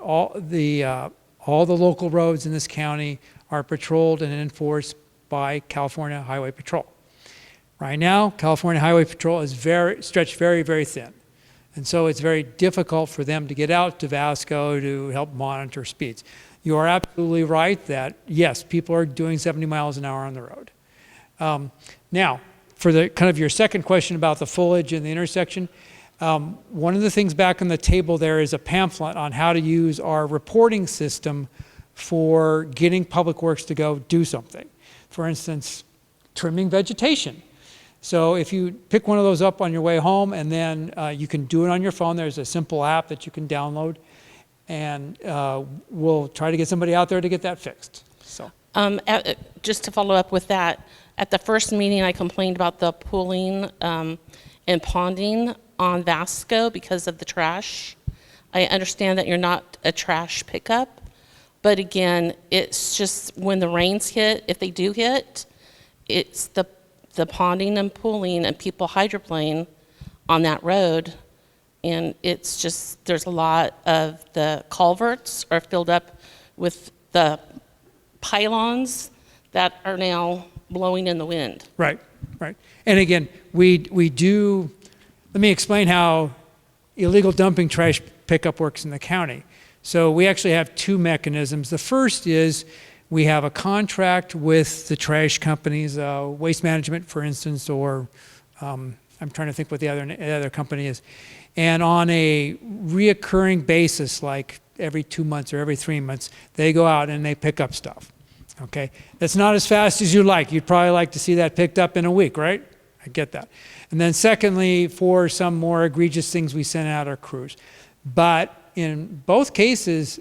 all the local roads in this county are patrolled and enforced by California Highway Patrol. Right now, California Highway Patrol is stretched very, very thin. And so it's very difficult for them to get out to Vasco to help monitor speeds. You are absolutely right that, yes, people are doing 70 miles an hour on the road. Now, for the kind of your second question about the foliage in the intersection, one of the things back on the table there is a pamphlet on how to use our reporting system for getting Public Works to go do something. For instance, trimming vegetation. So if you pick one of those up on your way home, and then you can do it on your phone, there's a simple app that you can download, and we'll try to get somebody out there to get that fixed. So,
just to follow up with that, at the first meeting I complained about the pooling and ponding on Vasco because of the trash. I understand that you're not a trash pickup, but again, it's just when the rains hit, if they do hit, it's the ponding and pooling and people hydroplane on that road. And it's just, there's a lot of the culverts are filled up with the pylons that are now blowing in the wind.
right. And again, we do, let me explain how illegal dumping trash pickup works in the county. So we actually have two mechanisms. The first is we have a contract with the trash companies, Waste Management, for instance, or I'm trying to think what the other company is. And on a reoccurring basis, like every 2 months or every 3 months, they go out and they pick up stuff. Okay, that's not as fast as you'd like. You'd probably like to see that picked up in a week, right? I get that. And then secondly, for some more egregious things, we send out our crews. But in both cases,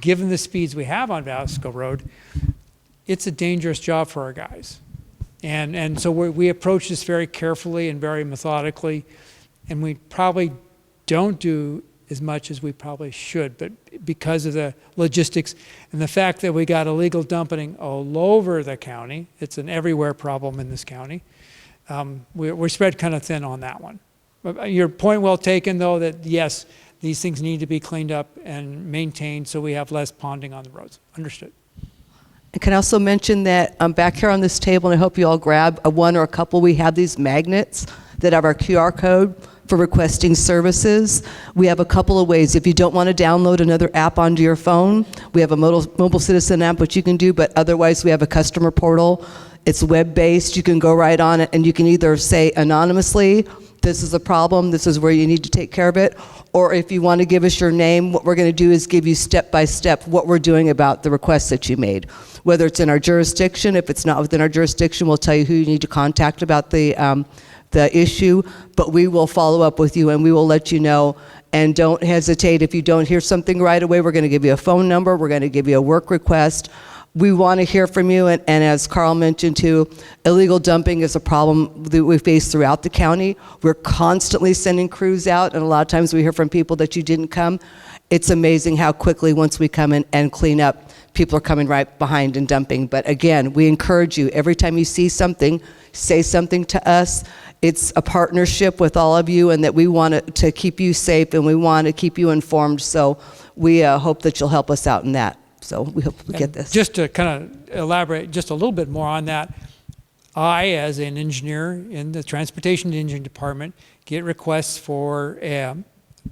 given the speeds we have on Vasco Road, it's a dangerous job for our guys. And so we approach this very carefully and very methodically, and we probably don't do as much as we probably should, but because of the logistics and the fact that we got illegal dumping all over the county, it's an everywhere problem in this county, we're spread kind of thin on that one. But your point well taken, though, that yes, these things need to be cleaned up and maintained so we have less ponding on the roads. Understood.
I can also mention that back here on this table, and I hope you all grab one or a couple, we have these magnets that have our QR code for requesting services. We have a couple of ways. If you don't want to download another app onto your phone, we have a mobile citizen app, which you can do, but otherwise we have a customer portal. It's web-based. You can go right on it, and you can either say anonymously, this is a problem, this is where you need to take care of it, or if you want to give us your name, what we're going to do is give you step-by-step what we're doing about the requests that you made. Whether it's in our jurisdiction, if it's not within our jurisdiction, we'll tell you who you need to contact about the issue, but we will follow up with you and we will let you know. And don't hesitate. If you don't hear something right away, we're going to give you a phone number, we're going to give you a work request. We want to hear from you, and as Carl mentioned too, illegal dumping is a problem that we face throughout the county. We're constantly sending crews out, and a lot of times we hear from people that you didn't come. It's amazing how quickly, once we come in and clean up, people are coming right behind and dumping. But again, we encourage you, every time you see something, say something to us. It's a partnership with all of you, and that we want to keep you safe, and we want to keep you informed. So we hope that you'll help us out in that. So we hope we get this.
Just to kind of elaborate just a little bit more on that, I, as an engineer in the Transportation Engineering Department, get requests for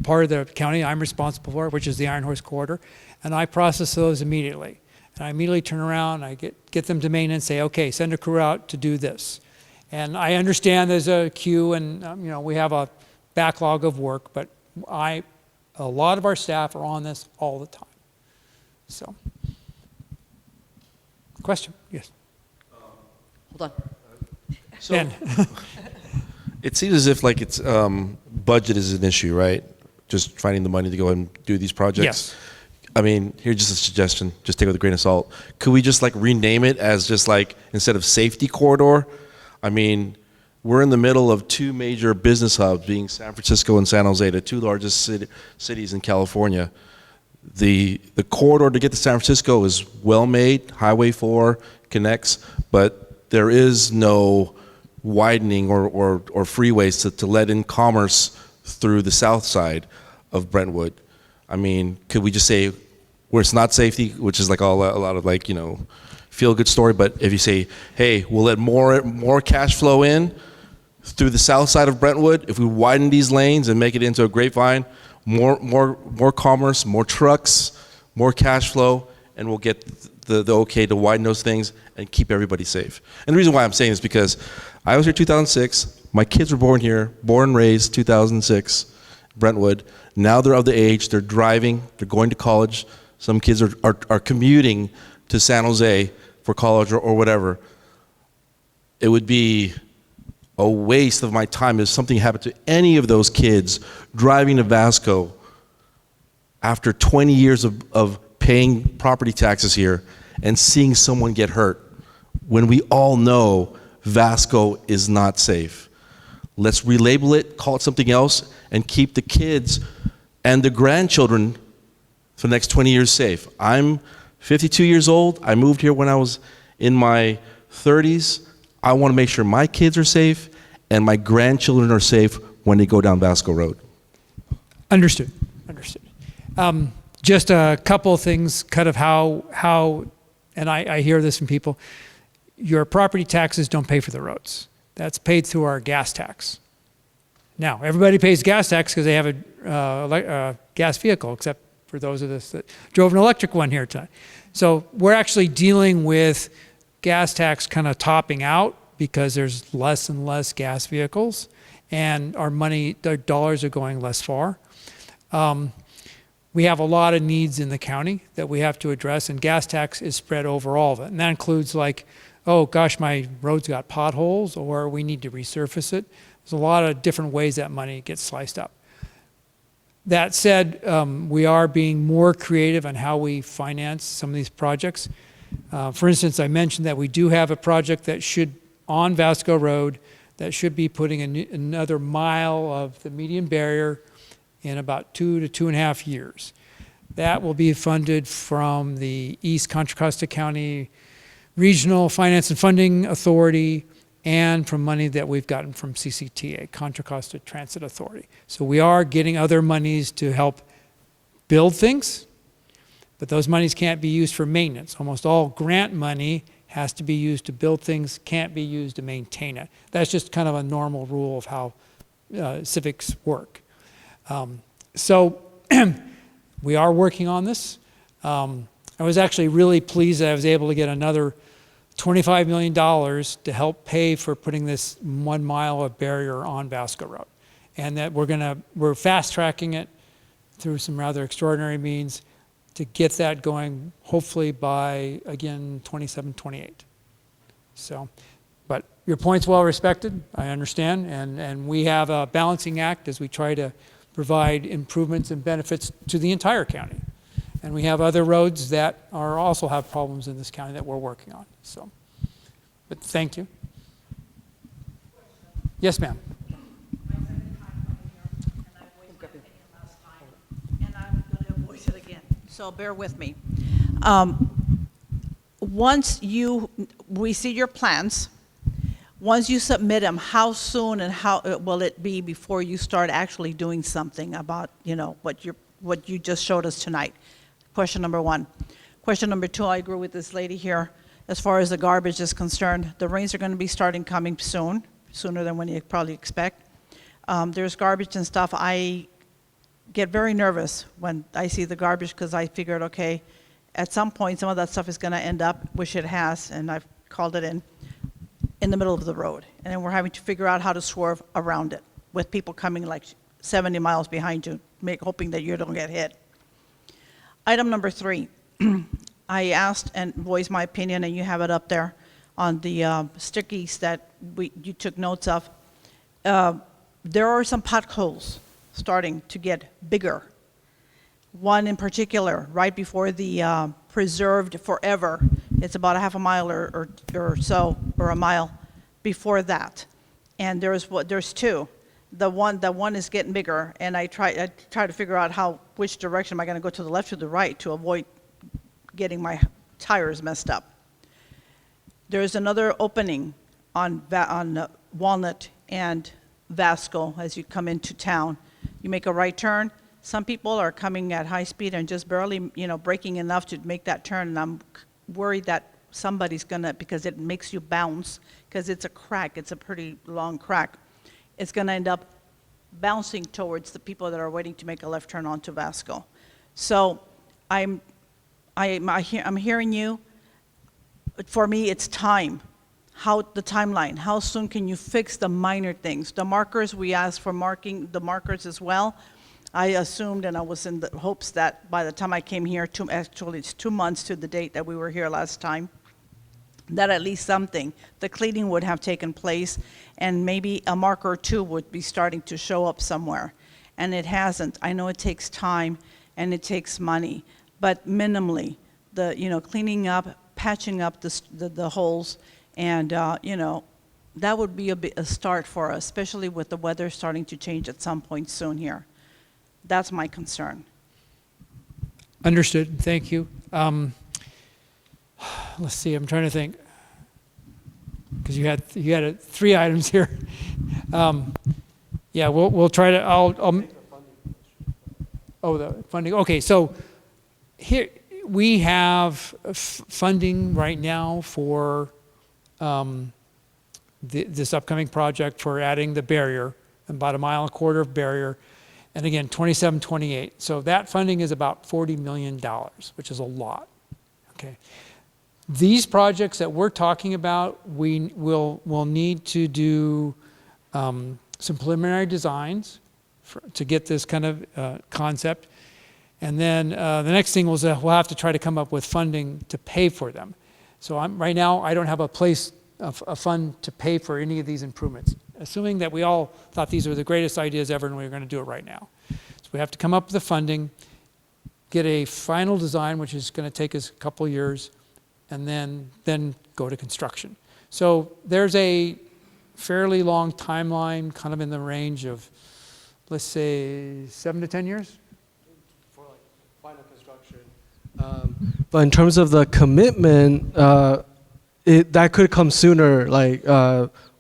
part of the county I'm responsible for, which is the Iron Horse Corridor, and I process those immediately. And I immediately turn around, I get them to Maine and say, okay, send a crew out to do this. And I understand there's a queue, and we have a backlog of work, but a lot of our staff are on this all the time. So, question? Yes.
Hold on.
So,
Ben.
it seems as if like it's budget is an issue, right? Just finding the money to go and do these projects.
Yes.
I mean, here's just a suggestion. Just take it with a grain of salt. Could we just like rename it as just like, instead of safety corridor? I mean, we're in the middle of two major business hubs, being San Francisco and San Jose, the two largest cities in California. The corridor to get to San Francisco is well made. Highway 4 connects, but there is no widening or freeways to let in commerce through the south side of Brentwood. I mean, could we just say where it's not safety, which is like a lot of like, feel good story, but if you say, hey, we'll let more cash flow in through the south side of Brentwood, if we widen these lanes and make it into a grapevine, more commerce, more trucks, more cash flow, and we'll get the okay to widen those things and keep everybody safe. And the reason why I'm saying this is because I was here 2006, my kids were born here, born and raised 2006, Brentwood. Now they're of the age, they're driving, they're going to college. Some kids are commuting to San Jose for college or whatever. It would be a waste of my time if something happened to any of those kids driving to Vasco after 20 years of paying property taxes here and seeing someone get hurt when we all know Vasco is not safe. Let's relabel it, call it something else, and keep the kids and the grandchildren for the next 20 years safe. I'm 52 years old. I moved here when I was in my 30s. I want to make sure my kids are safe and my grandchildren are safe when they go down Vasco Road.
Understood. Just a couple of things, kind of how, and I hear this from people, your property taxes don't pay for the roads. That's paid through our gas tax. Now, everybody pays gas tax because they have a gas vehicle, except for those of us that drove an electric one here tonight. So we're actually dealing with gas tax kind of topping out because there's less and less gas vehicles, and our dollars are going less far. We have a lot of needs in the county that we have to address, and gas tax is spread over all of it. And that includes like, oh gosh, my road's got potholes, or we need to resurface it. There's a lot of different ways that money gets sliced up. That said, we are being more creative on how we finance some of these projects. For instance, I mentioned that we do have a project that should, on Vasco Road, that should be putting another mile of the median barrier in about 2 to 2.5 years. That will be funded from the East Contra Costa County Regional Finance and Funding Authority and from money that we've gotten from CCTA, Contra Costa Transit Authority. So we are getting other monies to help build things, but those monies can't be used for maintenance. Almost all grant money has to be used to build things, can't be used to maintain it. That's just kind of a normal rule of how civics work. So we are working on this. I was actually really pleased that I was able to get another $25 million to help pay for putting this 1 mile of barrier on Vasco Road. And that we're fast tracking it through some rather extraordinary means to get that going hopefully by, again, 27, 28. So, but your point's well respected, I understand, and we have a balancing act as we try to provide improvements and benefits to the entire county. And we have other roads that also have problems in this county that we're working on. So, but thank you. Yes, ma'am.
So bear with me. Once we see your plans, once you submit them, how soon and how will it be before you start actually doing something about, what you just showed us tonight? Question number one. Question number two, I agree with this lady here. As far as the garbage is concerned, the rains are going to be coming soon, sooner than when you probably expect. There's garbage and stuff. I get very nervous when I see the garbage because I figured, okay, at some point some of that stuff is going to end up, which it has, and I've called it in the middle of the road. And then we're having to figure out how to swerve around it with people coming like 70 miles behind you, hoping that you don't get hit. Item number 3, I asked and voiced my opinion, and you have it up there on the stickies that you took notes of. There are some potholes starting to get bigger. One in particular, right before the preserved forever, it's about a half a mile or so, or a mile before that. And there's two. The one is getting bigger, and I try to figure out which direction am I going to go, to the left or the right, to avoid getting my tires messed up. There's another opening on Walnut and Vasco as you come into town. You make a right turn. Some people are coming at high speed and just barely, braking enough to make that turn, and I'm worried that somebody's gonna, because it makes you bounce, because it's a crack, it's a pretty long crack. It's gonna end up bouncing towards the people that are waiting to make a left turn onto Vasco. So I'm hearing you. For me, it's time. The timeline, how soon can you fix the minor things? The markers, we asked for marking the markers as well. I assumed, and I was in the hopes that by the time I came here, actually it's 2 months to the date that we were here last time, that at least something, the cleaning would have taken place, and maybe a marker or two would be starting to show up somewhere. And it hasn't. I know it takes time and it takes money, but minimally, cleaning up, patching up the holes, and that would be a start for us, especially with the weather starting to change at some point soon here. That's my concern.
Understood. Thank you. Let's see. I'm trying to think, because you had 3 items here. Yeah, we'll try to. The funding. Okay, so here we have funding right now for this upcoming project for adding the barrier, about 1.25 miles of barrier. And again, 27, 28. So that funding is about $40 million, which is a lot. Okay. These projects that we're talking about, we will need to do some preliminary designs to get this kind of concept. And then the next thing was we'll have to try to come up with funding to pay for them. So right now, I don't have a fund to pay for any of these improvements, assuming that we all thought these were the greatest ideas ever and we were going to do it right now. So we have to come up with the funding, get a final design, which is going to take us a couple of years, and then go to construction. So there's a fairly long timeline, kind of in the range of, let's say, 7 to 10 years.
For final construction. But in terms of the commitment, that could come sooner.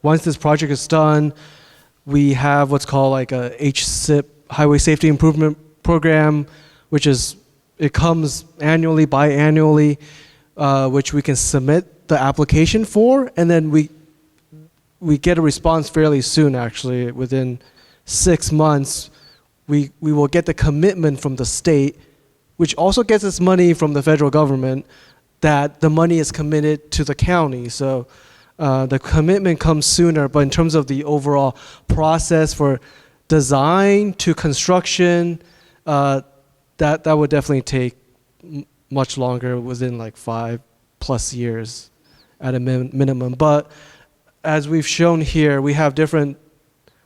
Once this project is done, we have what's called like a HSIP, Highway Safety Improvement Program, which it comes annually, biannually. which we can submit the application for, and then we get a response fairly soon, actually. Within 6 months, we will get the commitment from the state, which also gets us money from the federal government, that the money is committed to the county. So the commitment comes sooner, but in terms of the overall process for design to construction, that would definitely take much longer, within like 5+ years at a minimum. But as we've shown here, we have different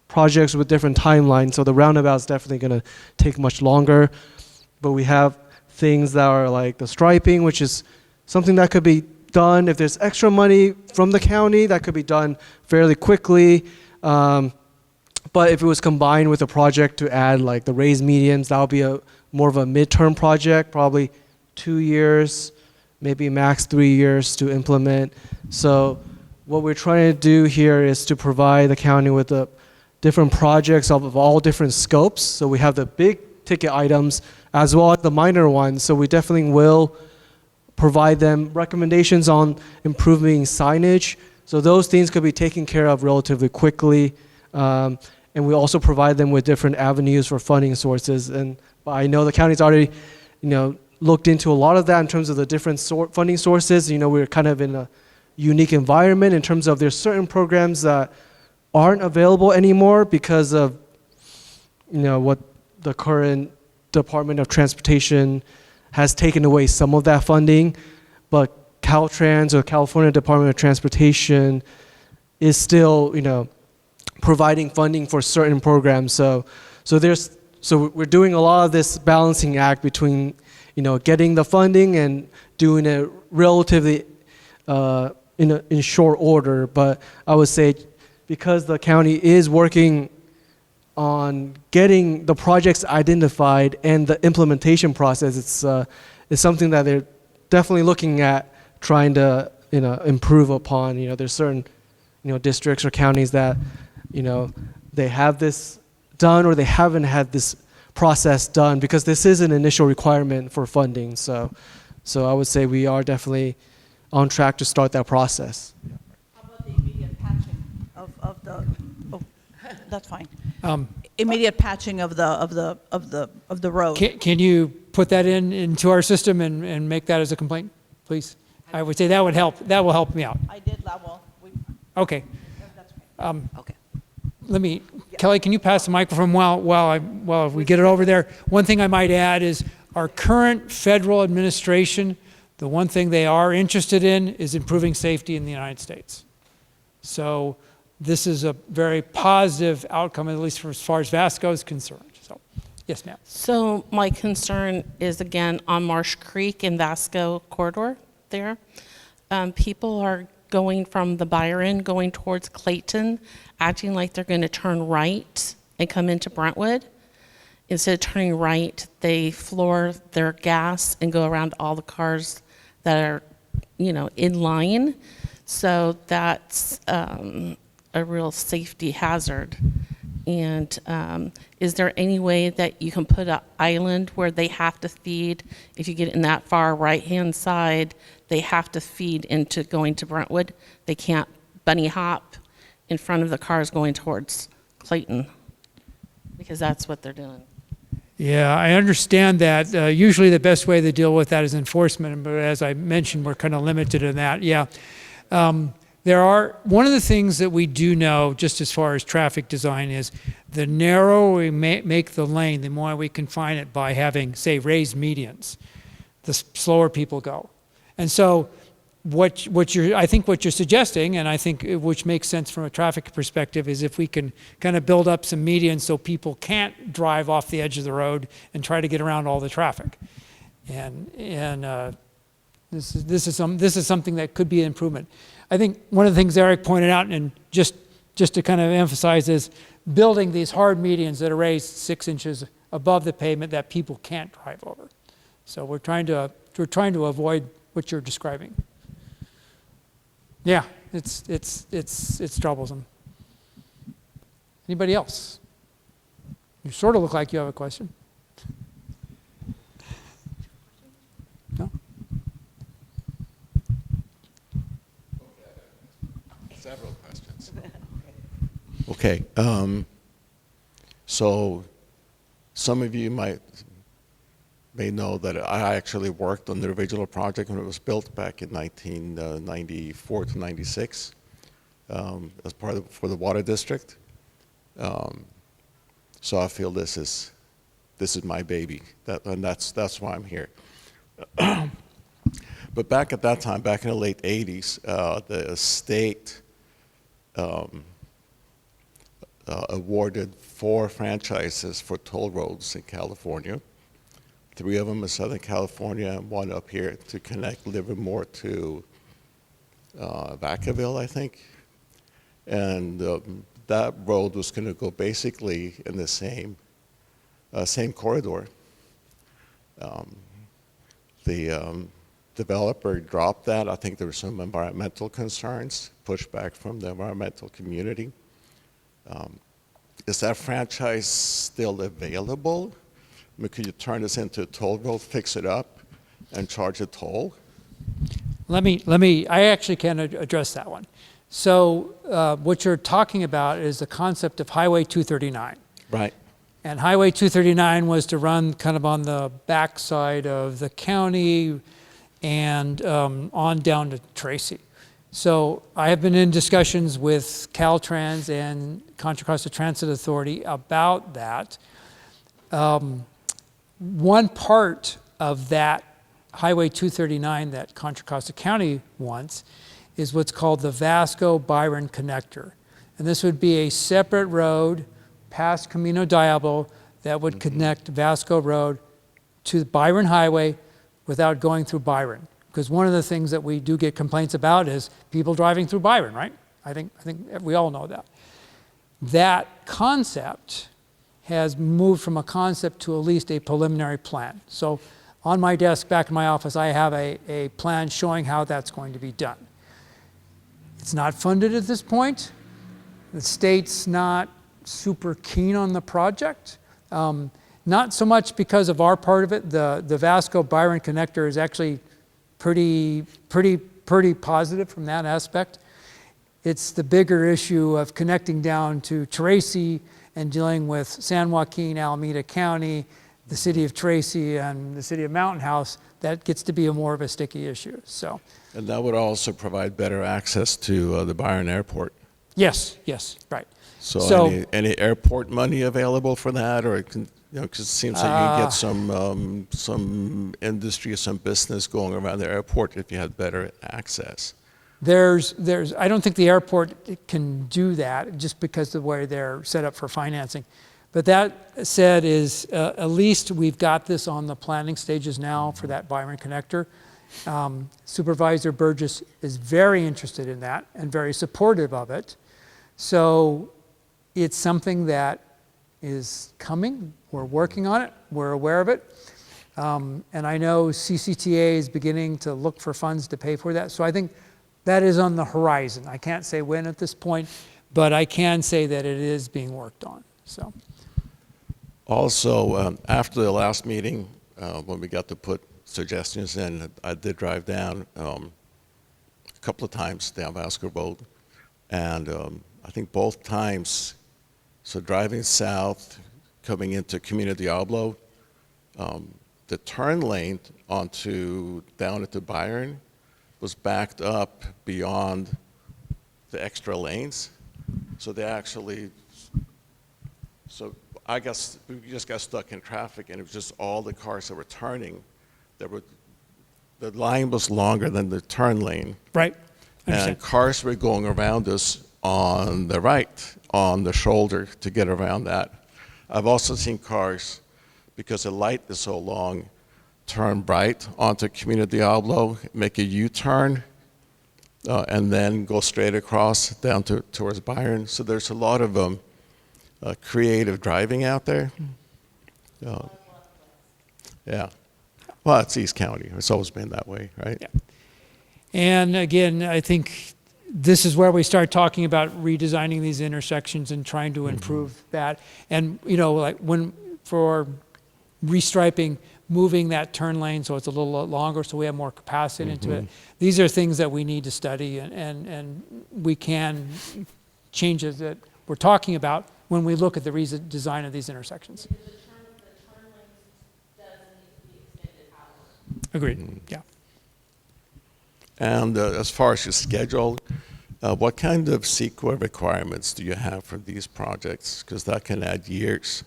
projects with different timelines, so the roundabout is definitely going to take much longer. But we have things that are like the striping, which is something that could be done if there's extra money from the county, that could be done fairly quickly. But if it was combined with a project to add like the raised medians, that would be more of a midterm project, probably 2 years, maybe max 3 years to implement. So what we're trying to do here is to provide the county with the different projects of all different scopes. So we have the big ticket items as well as the minor ones. So we definitely will provide them recommendations on improving signage. So those things could be taken care of relatively quickly. And we also provide them with different avenues for funding sources. And I know the county's already, looked into a lot of that in terms of the different funding sources. We're kind of in a unique environment in terms of there's certain programs that aren't available anymore because of, what the current Department of Transportation has taken away some of that funding. But Caltrans, or California Department of Transportation, is still, providing funding for certain programs. So we're doing a lot of this balancing act between, getting the funding and doing it relatively in short order. But I would say because the county is working on getting the projects identified and the implementation process, it's something that they're definitely looking at trying to improve upon. There's certain districts or counties that they have this done or they haven't had this process done, because this is an initial requirement for funding. So I would say we are definitely on track to start that process.
How about the immediate patching of the? Oh, that's fine. Immediate patching of the road.
Can you put that into our system and make that as a complaint, please? I would say that would help. That will help me out.
I did that well.
Okay.
That's okay.
Okay.
Kelly, can you pass the microphone while we get it over there? One thing I might add is our current federal administration, the one thing they are interested in is improving safety in the United States. So this is a very positive outcome, at least for as far as Vasco is concerned. So, yes, ma'am.
So my concern is, again, on Marsh Creek and Vasco corridor there. People are going from the Byron, going towards Clayton, acting like they're going to turn right and come into Brentwood. Instead of turning right, they floor their gas and go around all the cars that are, in line. So that's a real safety hazard. And is there any way that you can put an island where they have to feed, if you get in that far right-hand side, they have to feed into going to Brentwood? They can't bunny hop in front of the cars going towards Clayton, because that's what they're doing.
Yeah, I understand that. Usually the best way to deal with that is enforcement, but as I mentioned, we're kind of limited in that. Yeah. One of the things that we do know, just as far as traffic design, is the narrower we make the lane, the more we confine it by having, say, raised medians, the slower people go. And so I think what you're suggesting, and I think which makes sense from a traffic perspective, is if we can kind of build up some medians so people can't drive off the edge of the road and try to get around all the traffic. And this is something that could be an improvement. I think one of the things Eric pointed out, and just to kind of emphasize, is building these hard medians that are raised 6 inches above the pavement that people can't drive over. So we're trying to avoid what you're describing. Yeah, it's troublesome. Anybody else? You sort of look like you have a question. No?
several questions.
Okay, so some of you may know that I actually worked on the original project when it was built back in 1994 to 96 as part of for the water district. So I feel this is my baby, and that's why I'm here. But back at that time, back in the late 80s, the state awarded 4 franchises for toll roads in California. 3 of them in Southern California and 1 up here to connect Livermore to Vacaville, I think. And that road was going to go basically in the same corridor. The developer dropped that. I think there were some environmental concerns, pushback from the environmental community. Is that franchise still available? I mean, could you turn this into a toll road, fix it up, and charge a toll?
I actually can address that one. So what you're talking about is the concept of Highway 239.
Right.
And Highway 239 was to run kind of on the backside of the county and on down to Tracy. So I have been in discussions with Caltrans and Contra Costa Transit Authority about that. One part of that Highway 239 that Contra Costa County wants is what's called the Vasco Byron Connector. And this would be a separate road past Camino Diablo that would connect Vasco Road to Byron Highway without going through Byron. Because one of the things that we do get complaints about is people driving through Byron, right? I think we all know that. That concept has moved from a concept to at least a preliminary plan. So on my desk back in my office, I have a plan showing how that's going to be done. It's not funded at this point. The state's not super keen on the project. Not so much because of our part of it. The Vasco Byron connector is actually pretty positive from that aspect. It's the bigger issue of connecting down to Tracy and dealing with San Joaquin, Alameda County, the city of Tracy, and the city of Mountain House. That gets to be more of a sticky issue. So.
And that would also provide better access to the Byron Airport.
Yes, right.
So any airport money available for that, or because it seems like you can get some industry or some business going around the airport if you had better access.
I don't think the airport can do that just because of the way they're set up for financing. But that said is at least we've got this on the planning stages now for that Byron connector. Supervisor Burgess is very interested in that and very supportive of it. So it's something that is coming. We're working on it. We're aware of it. And I know CCTA is beginning to look for funds to pay for that. So I think that is on the horizon. I can't say when at this point, but I can say that it is being worked on. So.
Also, after the last meeting, when we got to put suggestions in, I did drive down a couple of times down Vasco Road, and I think both times, so driving south, coming into Camino Diablo, the turn lane down into Byron was backed up beyond the extra lanes. So I guess we just got stuck in traffic, and it was just all the cars that were turning. The line was longer than the turn lane.
Right.
And cars were going around us on the right, on the shoulder to get around that. I've also seen cars, because the light is so long, turn bright onto Camino Diablo, make a U-turn, and then go straight across down towards Byron. So there's a lot of creative driving out there. Yeah. Well, it's East County. It's always been that way, right?
Yeah. And again, I think this is where we start talking about redesigning these intersections and trying to improve that. And, like for restriping, moving that turn lane so it's a little longer so we have more capacity into it. These are things that we need to study and we can changes that we're talking about when we look at the design of these intersections.
The turn lanes does need to be extended out.
Agreed, yeah.
And as far as your schedule, what kind of CEQA requirements do you have for these projects? Because that can add years.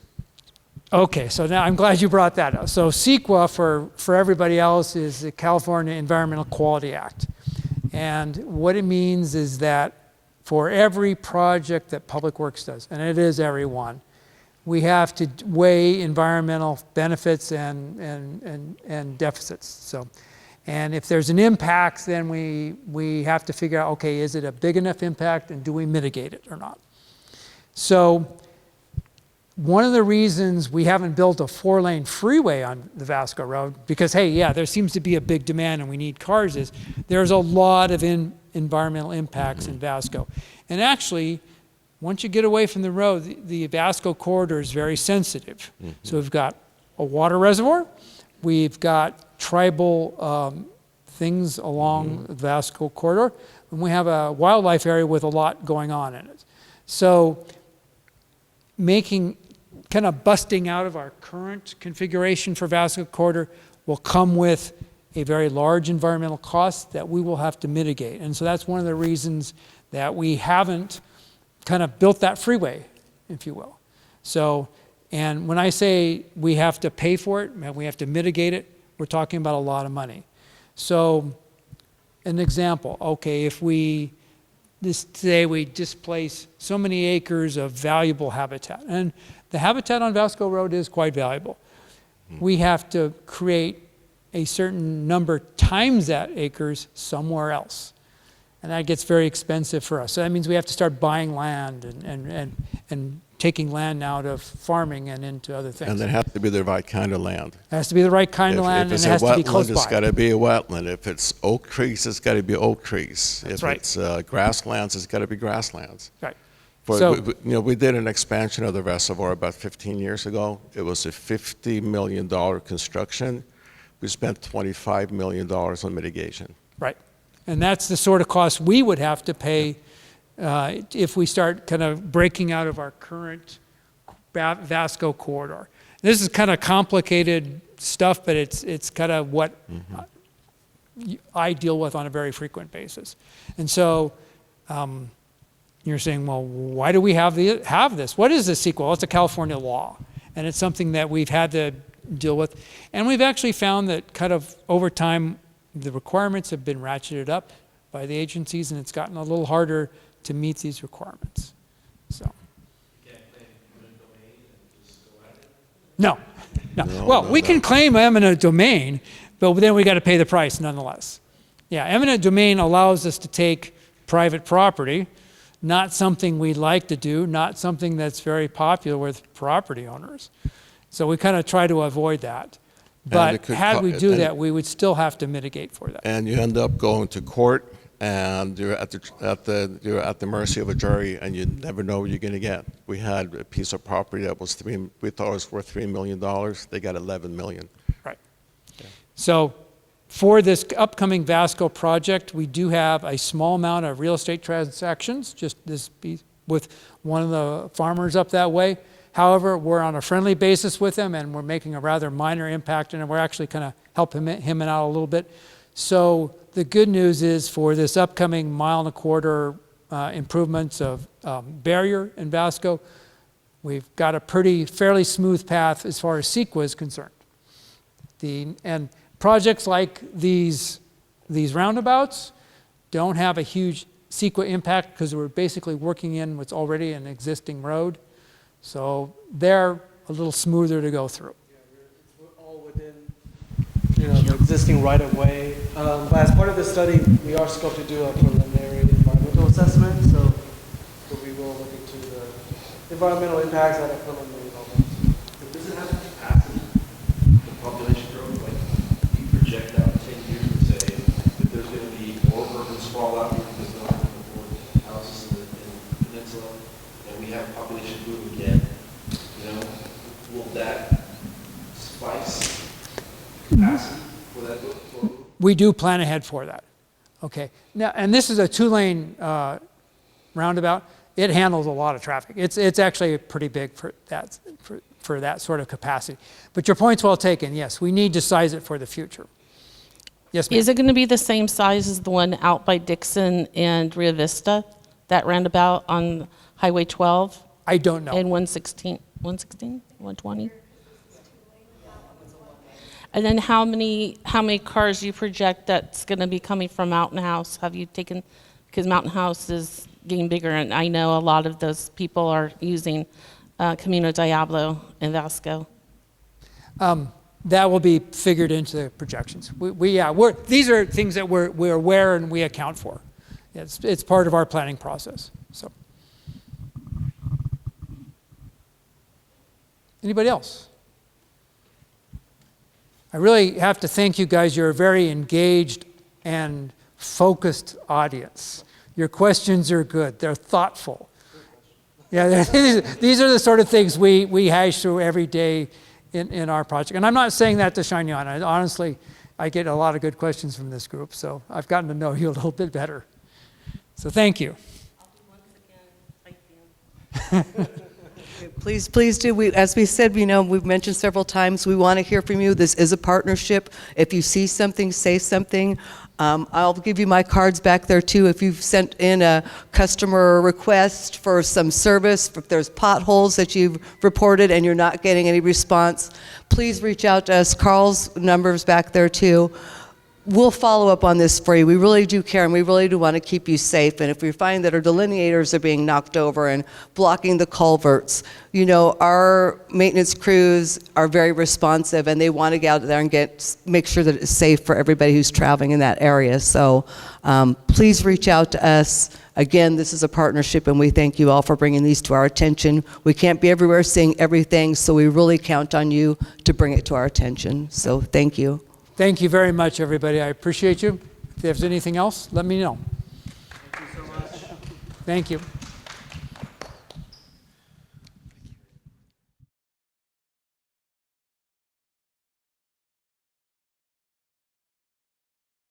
Okay, so now I'm glad you brought that up. So CEQA for everybody else is the California Environmental Quality Act. And what it means is that for every project that Public Works does, and it is every one, we have to weigh environmental benefits and deficits. So, and if there's an impact, then we have to figure out, okay, is it a big enough impact and do we mitigate it or not? So one of the reasons we haven't built a 4-lane freeway on the Vasco Road, because hey, yeah, there seems to be a big demand and we need cars, is there's a lot of environmental impacts in Vasco. And actually, once you get away from the road, the Vasco corridor is very sensitive. So we've got a water reservoir, we've got tribal things along the Vasco corridor, and we have a wildlife area with a lot going on in it. So kind of busting out of our current configuration for Vasco corridor will come with a very large environmental cost that we will have to mitigate. And so that's one of the reasons that we haven't kind of built that freeway, if you will. So, and when I say we have to pay for it, we have to mitigate it, we're talking about a lot of money. So, an example, okay, if today we displace so many acres of valuable habitat, and the habitat on Vasco Road is quite valuable. We have to create a certain number times that acres somewhere else. And that gets very expensive for us. So that means we have to start buying land and taking land out of farming and into other things.
And it has to be the right kind of land.
It has to be the right kind of land, and it has to be close by.
If it's a wetland, it's got to be a wetland. If it's oak trees, it's got to be oak trees.
That's
if
right.
it's grasslands, it's got to be grasslands.
Right.
We did an expansion of the reservoir about 15 years ago. It was a $50 million construction. We spent $25 million on mitigation.
Right. And that's the sort of cost we would have to pay if we start kind of breaking out of our current Vasco corridor. This is kind of complicated stuff, but it's kind of what I deal with on a very frequent basis. And so you're saying, well, why do we have this? What is this CEQA? Well, it's a California law, and it's something that we've had to deal with. And we've actually found that kind of over time, the requirements have been ratcheted up by the agencies, and it's gotten a little harder to meet these requirements. So. No. Well, we can claim eminent domain, but then we got to pay the price nonetheless. Yeah, eminent domain allows us to take private property, not something we like to do, not something that's very popular with property owners. So we kind of try to avoid that. But had we do that, we would still have to mitigate for that.
And you end up going to court, and you're at the mercy of a jury, and you never know what you're going to get. We had a piece of property that was we thought was worth $3 million. They got $11 million.
Right. Yeah. So for this upcoming Vasco project, we do have a small amount of real estate transactions, just this piece with one of the farmers up that way. However, we're on a friendly basis with them, and we're making a rather minor impact, and we're actually kind of helping him out a little bit. So the good news is for this upcoming 1.25 mile improvements of barrier in Vasco, we've got a fairly smooth path as far as CEQA is concerned. And projects like these roundabouts don't have a huge CEQA impact because we're basically working in what's already an existing road. So they're a little smoother to go through.
Yeah, we're all within, the existing right-of-way. But as part of the study, we are scoped to do a preliminary environmental assessment. So we will look into the environmental impacts at a preliminary level.
But does it have the capacity, the population growth? Like, you project out 10 years and say that there's going to be more urban sprawl out here because no one can afford houses in the peninsula, and we have population boom again, will that suffice for that road?
We do plan ahead for that. Okay. Now, and this is a 2-lane roundabout. It handles a lot of traffic. It's actually pretty big for that sort of capacity. But your point's well taken. Yes, we need to size it for the future. Yes, ma'am.
Is it going to be the same size as the one out by Dixon and Rio Vista, that roundabout on Highway 12
I don't know.
and 116, 120? And then how many cars do you project that's going to be coming from Mountain House? Have you taken, because Mountain House is getting bigger, and I know a lot of those people are using Camino Diablo and Vasco.
That will be figured into the projections. These are things that we're aware and we account for. It's part of our planning process. So, anybody else? I really have to thank you guys. You're a very engaged and focused audience. Your questions are good. They're thoughtful. Yeah, these are the sort of things we hash through every day in our project. And I'm not saying that to shine you on. Honestly, I get a lot of good questions from this group, so I've gotten to know you a little bit better. So thank you.
Please do. As we said, we've mentioned several times, we want to hear from you. This is a partnership. If you see something, say something. I'll give you my cards back there too. If you've sent in a customer request for some service, if there's potholes that you've reported and you're not getting any response, please reach out to us. Carl's number's back there too. We'll follow up on this for you. We really do care, and we really do want to keep you safe. And if we find that our delineators are being knocked over and blocking the culverts, our maintenance crews are very responsive, and they want to get out there and make sure that it's safe for everybody who's traveling in that area. So please reach out to us. Again, this is a partnership, and we thank you all for bringing these to our attention. We can't be everywhere seeing everything, so we really count on you to bring it to our attention. So thank you.
Thank you very much, everybody. I appreciate you. If there's anything else, let me know.
Thank you so much.
Thank you.